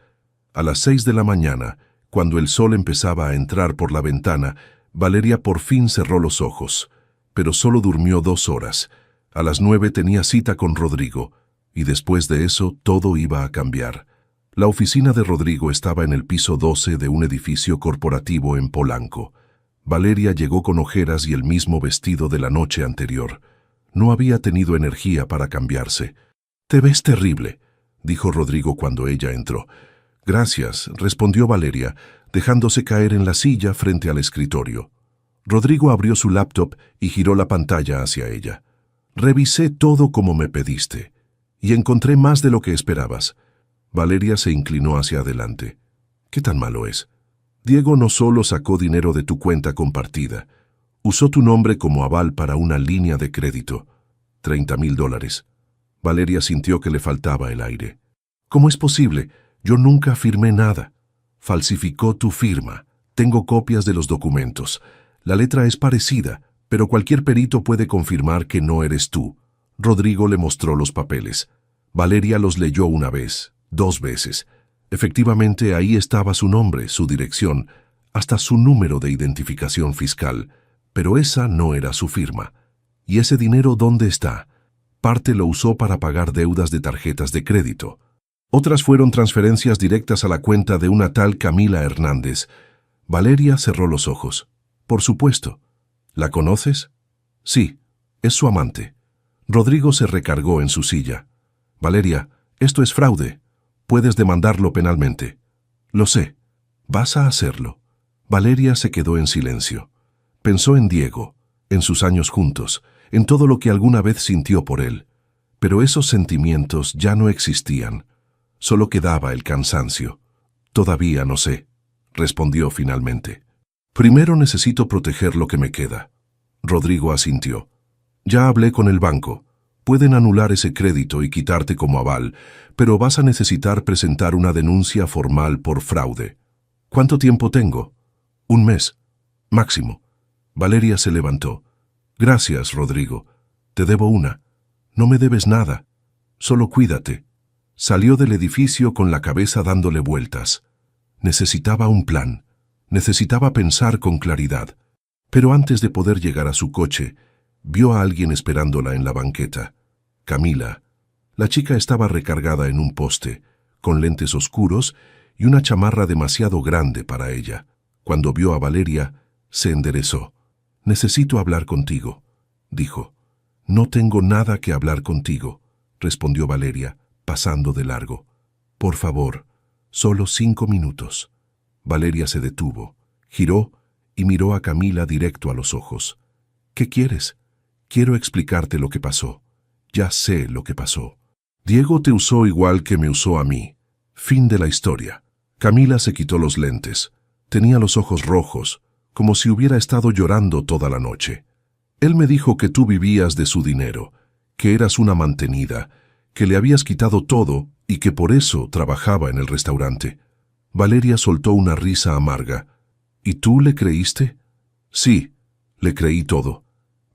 A las 6 de la mañana, cuando el sol empezaba a entrar por la ventana, Valeria por fin cerró los ojos, pero solo durmió 2 horas. A las 9 tenía cita con Rodrigo, y después de eso todo iba a cambiar. La oficina de Rodrigo estaba en el piso 12 de un edificio corporativo en Polanco. Valeria llegó con ojeras y el mismo vestido de la noche anterior. No había tenido energía para cambiarse. «Te ves terrible», dijo Rodrigo cuando ella entró. «Gracias», respondió Valeria, dejándose caer en la silla frente al escritorio. Rodrigo abrió su laptop y giró la pantalla hacia ella. Revisé todo como me pediste, y encontré más de lo que esperabas. Valeria se inclinó hacia adelante. ¿Qué tan malo es? Diego no solo sacó dinero de tu cuenta compartida, usó tu nombre como aval para una línea de crédito. $30,000. Valeria sintió que le faltaba el aire. ¿Cómo es posible? Yo nunca firmé nada. Falsificó tu firma. Tengo copias de los documentos. La letra es parecida, pero cualquier perito puede confirmar que no eres tú. Rodrigo le mostró los papeles. Valeria los leyó una vez, 2 veces. Efectivamente, ahí estaba su nombre, su dirección, hasta su número de identificación fiscal. Pero esa no era su firma. ¿Y ese dinero dónde está? Parte lo usó para pagar deudas de tarjetas de crédito. Otras fueron transferencias directas a la cuenta de una tal Camila Hernández. Valeria cerró los ojos. Por supuesto. ¿La conoces? Sí, es su amante. Rodrigo se recargó en su silla. Valeria, esto es fraude. Puedes demandarlo penalmente. Lo sé. Vas a hacerlo. Valeria se quedó en silencio. Pensó en Diego, en sus años juntos, en todo lo que alguna vez sintió por él. Pero esos sentimientos ya no existían. Solo quedaba el cansancio. Todavía no sé, respondió finalmente. Primero necesito proteger lo que me queda. Rodrigo asintió. Ya hablé con el banco. Pueden anular ese crédito y quitarte como aval, pero vas a necesitar presentar una denuncia formal por fraude. ¿Cuánto tiempo tengo? 1 mes. Máximo. Valeria se levantó. Gracias, Rodrigo. Te debo una. No me debes nada. Solo cuídate. Salió del edificio con la cabeza dándole vueltas. Necesitaba un plan. Necesitaba pensar con claridad. Pero antes de poder llegar a su coche, vio a alguien esperándola en la banqueta. Camila. La chica estaba recargada en un poste, con lentes oscuros y una chamarra demasiado grande para ella. Cuando vio a Valeria, se enderezó. «Necesito hablar contigo», dijo. «No tengo nada que hablar contigo», respondió Valeria, pasando de largo. «Por favor, solo 5 minutos». Valeria se detuvo, giró y miró a Camila directo a los ojos. «¿Qué quieres? Quiero explicarte lo que pasó. Ya sé lo que pasó. Diego te usó igual que me usó a mí. Fin de la historia». Camila se quitó los lentes. Tenía los ojos rojos, como si hubiera estado llorando toda la noche. Él me dijo que tú vivías de su dinero, que eras una mantenida, que le habías quitado todo y que por eso trabajaba en el restaurante. Valeria soltó una risa amarga. ¿Y tú le creíste? Sí, le creí todo.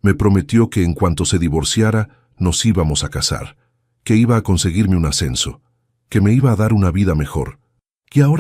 Me prometió que en cuanto se divorciara nos íbamos a casar, que iba a conseguirme un ascenso, que me iba a dar una vida mejor. ¿Y ahora